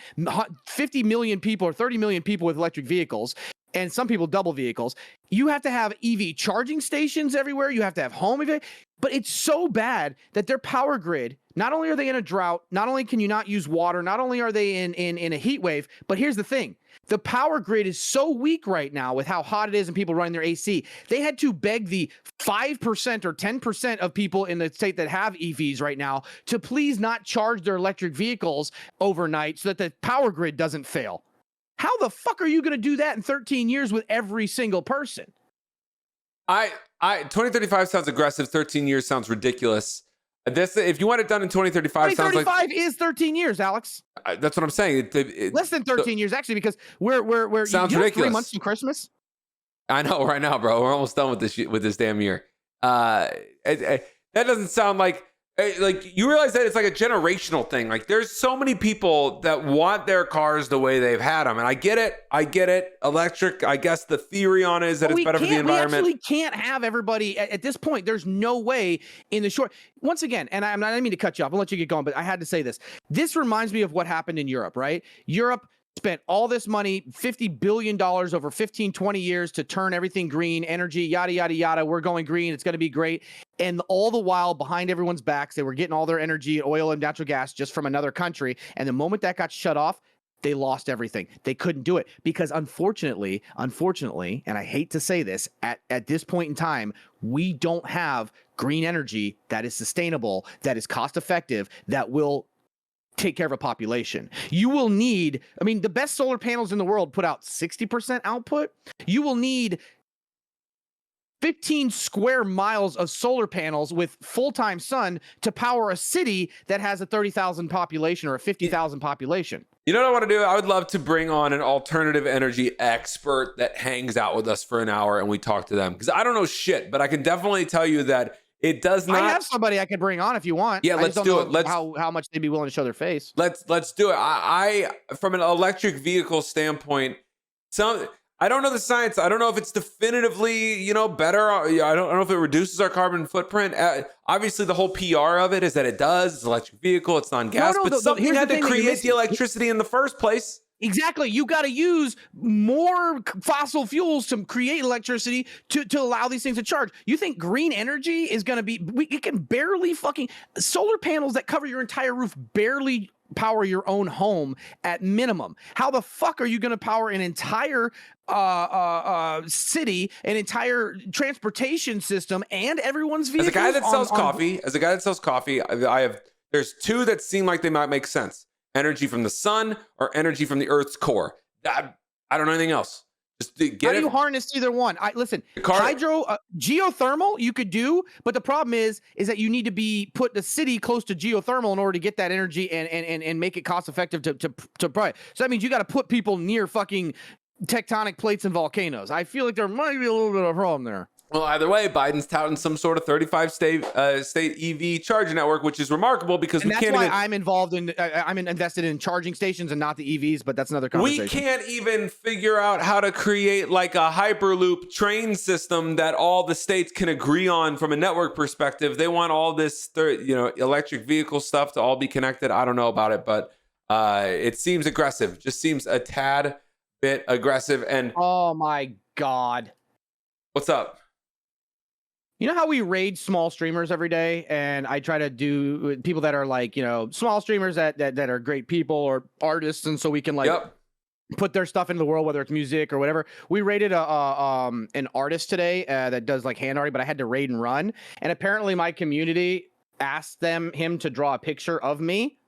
50 million people or 30 million people with electric vehicles, and some people double vehicles. You have to have EV charging stations everywhere. You have to have home EV. But it's so bad that their power grid, not only are they in a drought, not only can you not use water, not only are they in a heat wave, but here's the thing. The power grid is so weak right now with how hot it is and people running their AC. They had to beg the 5% or 10% of people in the state that have EVs right now to please not charge their electric vehicles overnight so that the power grid doesn't fail. How the fuck are you going to do that in 13 years with every single person? 2035 sounds aggressive. 13 years sounds ridiculous. If you want it done in 2035, 2035 sounds like is 13 years, Alex. That's what I'm saying. Less than 13 years, actually, because we're sounds you ridiculous. 3 months to Christmas. I know right now, bro. We're almost done with this damn year. That doesn't sound like Like, you realize that it's like a generational thing. Like, there's so many people that want their cars the way they've had them, and I get it. Electric, I guess the theory on it is that it's better for the environment. We actually can't have everybody at this point. There's no way in the short. Once again, and I didn't mean to cut you off. I'll let you get going, but I had to say this. This reminds me of what happened in Europe, right? Europe spent all this money, $50 billion over 15, 20 years to turn everything green, energy, yada, yada, yada. We're going green. It's going to be great. And all the while, behind everyone's backs, they were getting all their energy, oil, and natural gas just from another country. And the moment that got shut off, they lost everything. They couldn't do it because unfortunately, and I hate to say this, at this point in time, we don't have green energy that is sustainable, that is cost effective, that will take care of a population. You will need, I mean, the best solar panels in the world put out 60% output. You will need 15 square miles of solar panels with full-time sun to power a city that has a 30,000 population or a 50,000 population. You know what I want to do? I would love to bring on an alternative energy expert that hangs out with us for an hour and we talk to them, because I don't know shit, but I can definitely tell you that it does not. I have somebody I could bring on if you want. Yeah, let's do it. Let's how much they'd be willing to show their face. Let's do it. I from an electric vehicle standpoint, I don't know the science. I don't know if it's definitively, better. I don't know if it reduces our carbon footprint. Obviously, the whole PR of it is that it does. It's an electric vehicle. It's non-gas. But something had to create the electricity in the first place. Exactly. You got to use more fossil fuels to create electricity to allow these things to charge. You think green energy is going to be, it can barely solar panels that cover your entire roof barely power your own home at minimum. How the fuck are you going to power an entire city, an entire transportation system, and everyone's vehicles? As a guy that sells coffee, there's two that seem like they might make sense. Energy from the sun or energy from the earth's core. I don't know anything else. Just get How do you harness either one? Geothermal you could do, but the problem is that you need to put the city close to geothermal in order to get that energy and make it cost effective to buy. So that means you got to put people near fucking tectonic plates and volcanoes. I feel like there might be a little bit of a problem there. Well, either way, Biden's touting some sort of 35 state EV charging network, which is remarkable because I'm invested in charging stations and not the EVs, but that's another conversation. We can't even figure out how to create like a Hyperloop train system that all the states can agree on from a network perspective. They want all this, electric vehicle stuff to all be connected. I don't know about it, but it seems aggressive. Just seems a tad bit aggressive. And oh my God, what's up? You know how we raid small streamers every day, and I try to do people that are like, small streamers that are great people or artists, and so we can put their stuff into the world, whether it's music or whatever. We raided an artist today that does like hand art, but I had to raid and run, and apparently my community asked him to draw a picture of me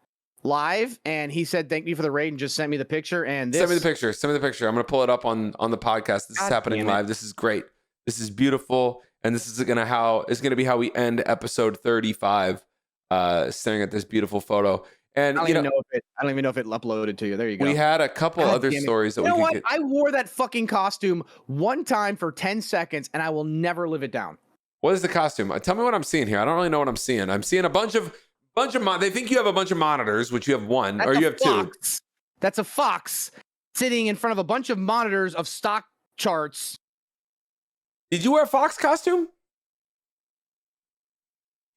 live, and he said thank you for the raid and just sent me the picture. And send me the picture. I'm gonna pull it up on the podcast. This is happening live. This is great. This is beautiful. And this is gonna be how we end episode 35, staring at this beautiful photo. And I don't even know if it uploaded to you. There you go. We had a couple other stories that we could get. I wore that fucking costume one time for 10 seconds, and I will never live it down. What is the costume? Tell me what I'm seeing here. I don't really know what I'm seeing. I'm seeing a bunch of they think you have a bunch of monitors, which you have one, or you have two. That's a fox sitting in front of a bunch of monitors of stock charts. Did you wear a fox costume?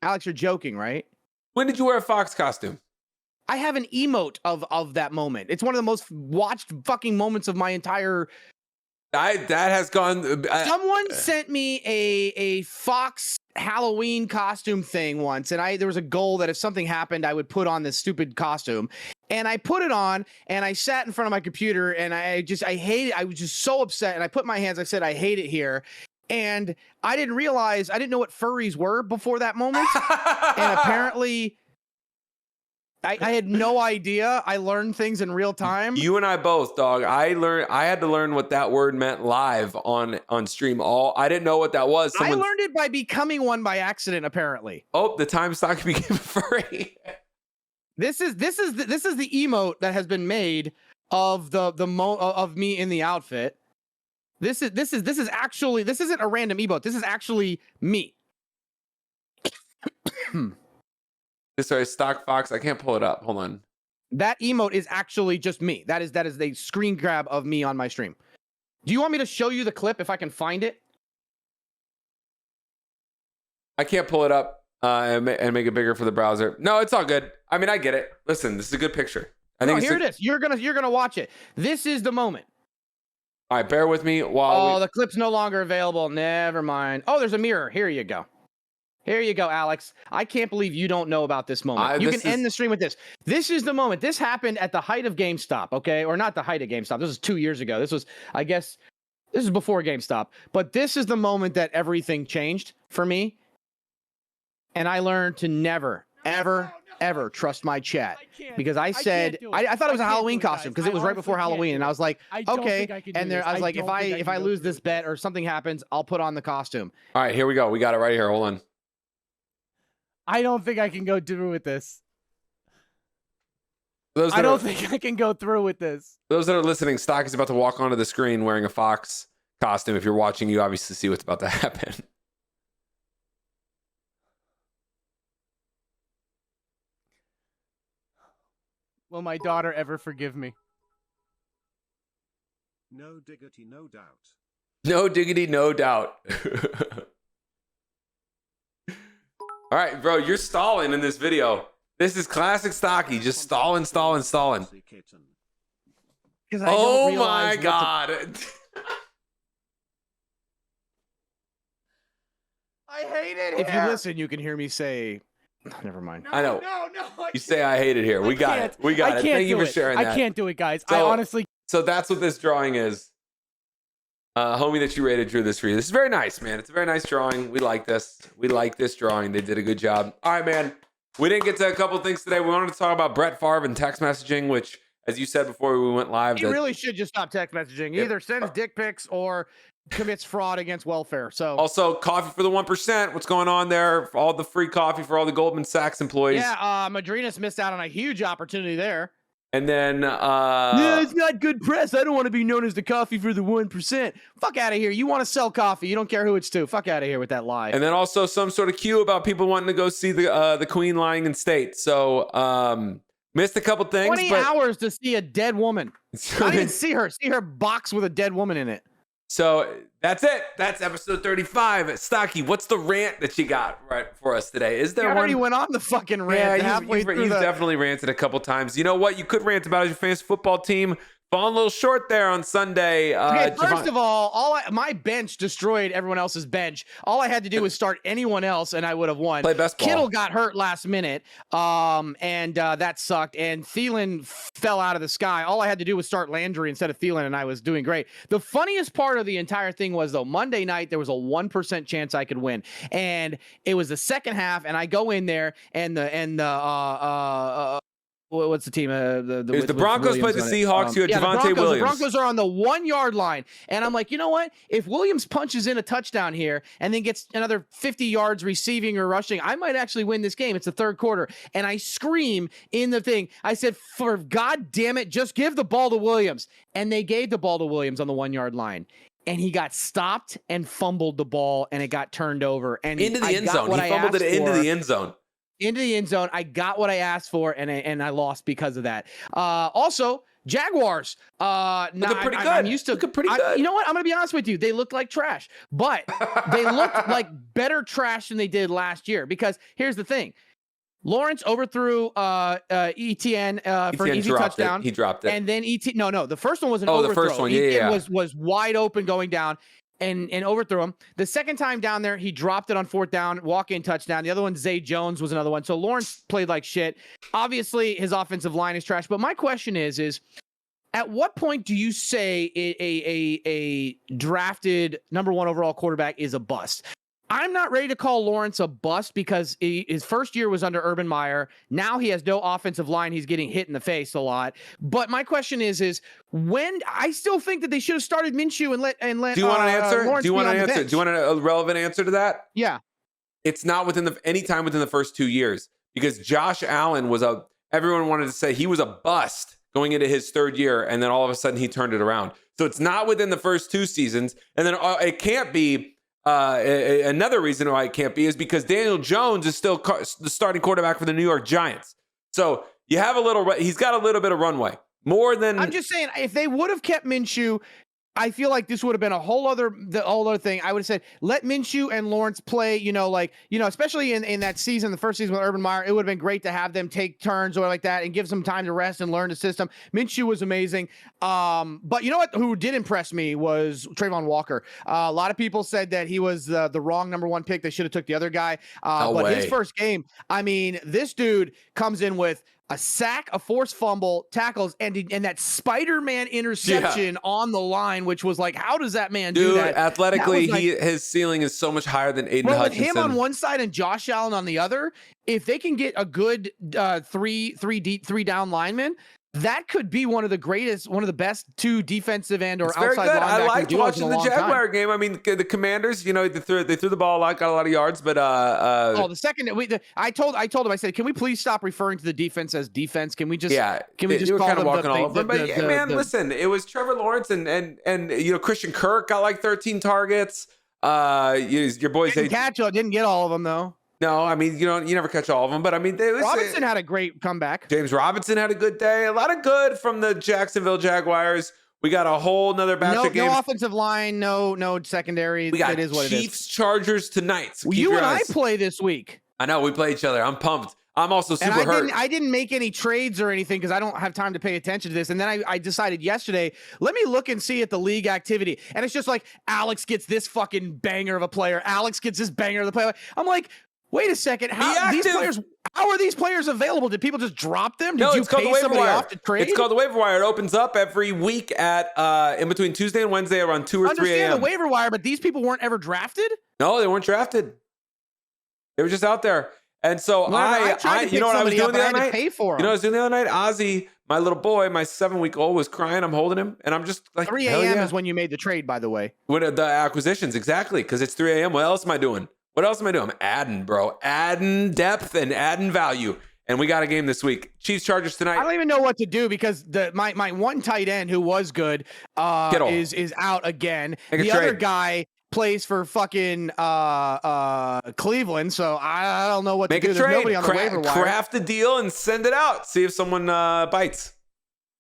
Alex, you're joking, right? When did you wear a fox costume? I have an emote of that moment. It's one of the most watched fucking moments of my entire... That has gone... Someone sent me a fox Halloween costume thing once, and there was a goal that if something happened, I would put on this stupid costume. And I put it on, and I sat in front of my computer, and I hate it. I was just so upset, and I put my hands, I said, I hate it here. And I didn't know what furries were before that moment. And apparently I had no idea. I learned things in real time. You and I both, dog. I had to learn what that word meant live on stream. I didn't know what that was. I learned it by becoming one by accident, apparently. Oh, the time Stocky became a furry. This is the emote that has been made of of me in the outfit. This isn't a random emote. This is actually me. This is Stock Fox. I can't pull it up. Hold on. That emote is actually just me. That is a screen grab of me on my stream. Do you want me to show you the clip if I can find it? I can't pull it up and make it bigger for the browser. No, it's all good. I mean, I get it. Listen, this is a good picture. I think here it is. You're gonna watch it. This is the moment. All right, bear with me while. The clip's no longer available. Never mind. Oh, there's a mirror. Here you go. Here you go, Alex. I can't believe you don't know about this moment. You can end the stream with this. This is the moment. This happened at the height of GameStop, okay? Or not the height of GameStop. This was 2 years ago. This was, I guess, this is before GameStop. But this is the moment that everything changed for me. And I learned to never, ever trust my chat. Because I said, I thought it was a Halloween costume because it was right before Halloween. And I was like, okay. And I was like, if I lose this bet or something happens, I'll put on the costume. All right, here we go. We got it right here. Hold on. I don't think I can go through with this. I don't think I can go through with this. Those that are listening, Stock is about to walk onto the screen wearing a Fox costume. If you're watching, you obviously see what's about to happen. Will my daughter ever forgive me? No diggity, no doubt. No diggity, no doubt. All right, bro, you're stalling in this video. This is classic Stocky, just stalling. Oh my God. I hate it. If you listen, you can hear me say, never mind. I know. You say I hate it here. We got it. Thank you for sharing that. I can't do it, guys. I honestly. So that's what this drawing is. Homie that you rated drew this for you. This is very nice, man. It's a very nice drawing. We like this. We like this drawing. They did a good job. All right, man. We didn't get to a couple things today. We wanted to talk about Brett Favre and text messaging, which, as you said before we went live, he really should just stop text messaging. Either sends dick pics or commits fraud against welfare. So also, coffee for the 1%. What's going on there? All the free coffee for all the Goldman Sachs employees. Yeah, Madrinas missed out on a huge opportunity there. And then yeah, it's not good press. I don't want to be known as the coffee for the 1%. Fuck out of here. You want to sell coffee. You don't care who it's to. Fuck out of here with that lie. And then also some sort of cue about people wanting to go see the Queen lying in state. So missed a couple things. 20 hours to see a dead woman. I didn't see her. See her box with a dead woman in it. So that's it. That's episode 35. Stocky, what's the rant that you got right for us today? Is there one? I already went on the fucking rant. Yeah, he's definitely ranted a couple times. You know what? You could rant about your fantasy football team. Falling a little short there on Sunday. Okay, first of all, my bench destroyed everyone else's bench. All I had to do was start anyone else, and I would have won. Play best ball. Kittle got hurt last minute, and that sucked. And Thielen fell out of the sky. All I had to do was start Landry instead of Thielen, and I was doing great. The funniest part of the entire thing was, though, Monday night there was a 1% chance I could win, and it was the second half, and I go in there, and the what's the team? The Broncos played the Seahawks. You had Javonte Williams. The Broncos are on the 1 yard line. And I'm like, you know what? If Williams punches in a touchdown here and then gets another 50 yards receiving or rushing, I might actually win this game. It's the third quarter. And I scream in the thing. I said, for God damn it, just give the ball to Williams. And they gave the ball to Williams on the 1 yard line. And he got stopped and fumbled the ball, and it got turned over. And into the end zone. He fumbled it into the end zone. Into the end zone. I got what I asked for, and I lost because of that. Also, Jaguars. Looking pretty good. I'm used to looking pretty good. You know what? I'm gonna be honest with you. They look like trash, but they look like better trash than they did last year. Because here's the thing: Lawrence overthrew ETN for an easy touchdown. He dropped it, and then No, the first one was an overthrow. The first one, yeah. was wide open going down. And overthrew him. The second time down there, he dropped it on fourth down, walk-in touchdown. The other one, Zay Jones, was another one. So Lawrence played like shit. Obviously, his offensive line is trash. But my question is at what point do you say a drafted number 1 overall quarterback is a bust? I'm not ready to call Lawrence a bust because his first year was under Urban Meyer. Now he has no offensive line. He's getting hit in the face a lot. But my question is when I still think that they should have started Minshew and let. Do you want an answer? Lawrence Do you want an answer? Do you want a relevant answer to that? Yeah. It's not any time within the first 2 years because Josh Allen everyone wanted to say he was a bust going into his third year, and then all of a sudden he turned it around. So it's not within the first 2 seasons, and then it can't be. Another reason why it can't be is because Daniel Jones is still the starting quarterback for the New York Giants. So you have he's got a little bit of runway. More than I'm just saying, if they would have kept Minshew, I feel like this would have been the whole other thing. I would have said, let Minshew and Lawrence play, especially in that season, the first season with Urban Meyer, it would have been great to have them take turns or like that and give some time to rest and learn the system. Minshew was amazing. But you know what? Who did impress me was Trayvon Walker. A lot of people said that he was the wrong number one pick. They should have took the other guy. His first game, I mean, this dude comes in with a sack, a forced fumble, tackles, and that Spider-Man interception on the line, which was like, how does that man do that? Athletically, his ceiling is so much higher than Aiden Hutchinson. With him on one side and Josh Allen on the other, if they can get a good three down linemen, that could be one of the best two defensive and or outside linebacker. I liked watching the Jaguar game. I mean, the Commanders, they threw the ball a lot, got a lot of yards, but the second I told him, I said, can we please stop referring to the defense as defense? Can we just call them walking all over them? But listen, it was Trevor Lawrence and Christian Kirk got like 13 targets. Your boys didn't get all of them though. No, I mean, you never catch all of them, but I mean, Robinson had a great comeback. James Robinson had a good day. A lot of good from the Jacksonville Jaguars. We got a whole nother batch of games. No offensive line, no secondary. We got it is what Chiefs, it is. Chargers tonight. So you and I play this week. I know, we play each other. I'm pumped. I'm also super hurt. I didn't make any trades or anything because I don't have time to pay attention to this. And then I decided yesterday, let me look and see at the league activity. And it's just like, Alex gets this fucking banger of a player. Alex gets this banger of the player. I'm like, wait a second. How are these players available? Did people just drop them? Did you pay somebody off to trade? It's called the waiver wire. It opens up every week at in between Tuesday and Wednesday around 2 or 3 a.m. The waiver wire, but these people weren't ever drafted? No, they weren't drafted. They were just out there. And so you know what I was doing the other night? You know what I was doing the other night? Ozzy, my little boy, my 7-week-old was crying. I'm holding him, and I'm just like, 3 a.m. is when you made the trade, by the way. When the acquisitions, exactly, because it's 3 a.m. What else am I doing? I'm adding, bro. Adding depth and adding value. And we got a game this week. Chiefs Chargers tonight. I don't even know what to do because my one tight end who was good is out again. The other guy plays for fucking Cleveland, so I don't know what to do. There's nobody on the waiver wire. Craft a deal and send it out. See if someone bites.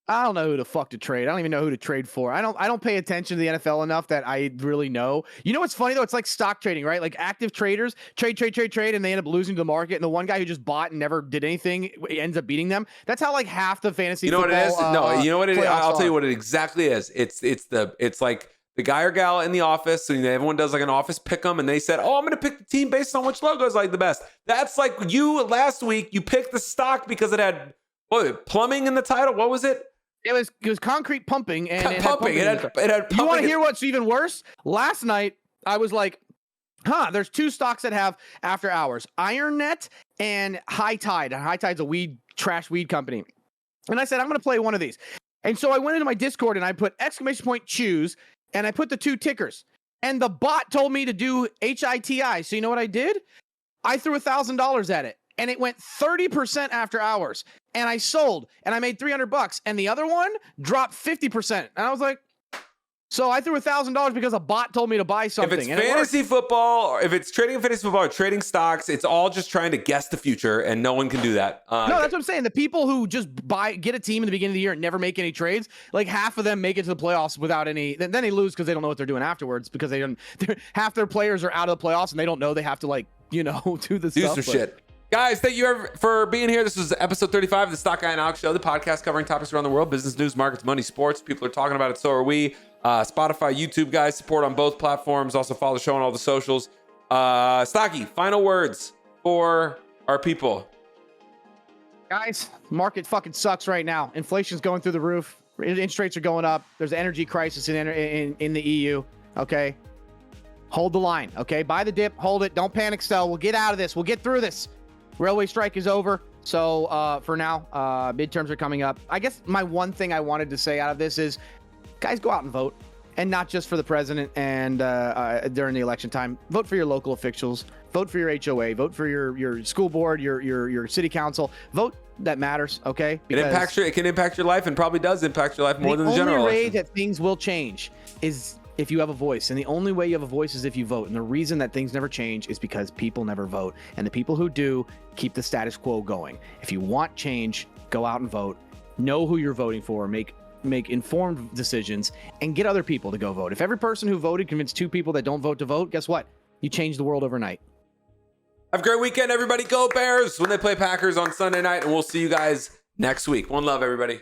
I don't know who the fuck to trade. I don't even know who to trade for. I don't pay attention to the NFL enough that I really know. You know what's funny though? It's like stock trading, right? Like active traders trade, and they end up losing to the market. And the one guy who just bought and never did anything ends up beating them. That's how like half the fantasy. You know football, what it is? No, you know what it is. I'll tell you what it exactly is. It's like the guy or gal in the office. So everyone does like an office pick 'em, and they said, "Oh, I'm going to pick the team based on which logo is like the best." That's like you last week. You picked the stock because it had plumbing in the title. What was it? It was concrete pumping and it pumping. Had pumping. It had pumping. You want to hear what's even worse? Last night I was like, there's two stocks that have after hours: IronNet and High Tide. High Tide's a trash weed company. And I said, I'm going to play one of these. And so I went into my Discord and I put !choose and I put the two tickers. And the bot told me to do HITI. So you know what I did? I threw $1,000 at it. And it went 30% after hours. And I sold. And I made $300. And the other one dropped 50%. And I was like, so I threw $1,000 because a bot told me to buy something. If it's fantasy football, or if it's trading fantasy football or trading stocks, it's all just trying to guess the future, and no one can do that. No, that's what I'm saying. The people who just get a team in the beginning of the year and never make any trades, like half of them make it to the playoffs without any. Then they lose because they don't know what they're doing afterwards because half their players are out of the playoffs and they don't know they have to do some shit. Guys, thank you for being here. This was episode 35 of the Stock Guy and Alex Show, the podcast covering topics around the world, business, news, markets, money, sports. People are talking about it, so are we. Spotify, YouTube, guys, support on both platforms. Also follow the show on all the socials. Stocky, final words for our people. Guys, market fucking sucks right now. Inflation's going through the roof. Interest rates are going up. There's an energy crisis in the EU. Okay? Hold the line. Okay? Buy the dip. Hold it. Don't panic sell. We'll get out of this. We'll get through this. Railway strike is over. So for now, midterms are coming up. I guess my one thing I wanted to say out of this is, guys, go out and vote. And not just for the president and during the election time. Vote for your local officials. Vote for your HOA. Vote for your school board, your city council. Vote that matters, okay? It can impact your life and probably does impact your life more than the general election. The only way that things will change is if you have a voice. And the only way you have a voice is if you vote. And the reason that things never change is because people never vote. And the people who do keep the status quo going. If you want change, go out and vote. Know who you're voting for. Make informed decisions and get other people to go vote. If every person who voted convinced 2 people that don't vote to vote, guess what? You change the world overnight. Have a great weekend, everybody. Go Bears when they play Packers on Sunday night, and we'll see you guys next week. One love, everybody.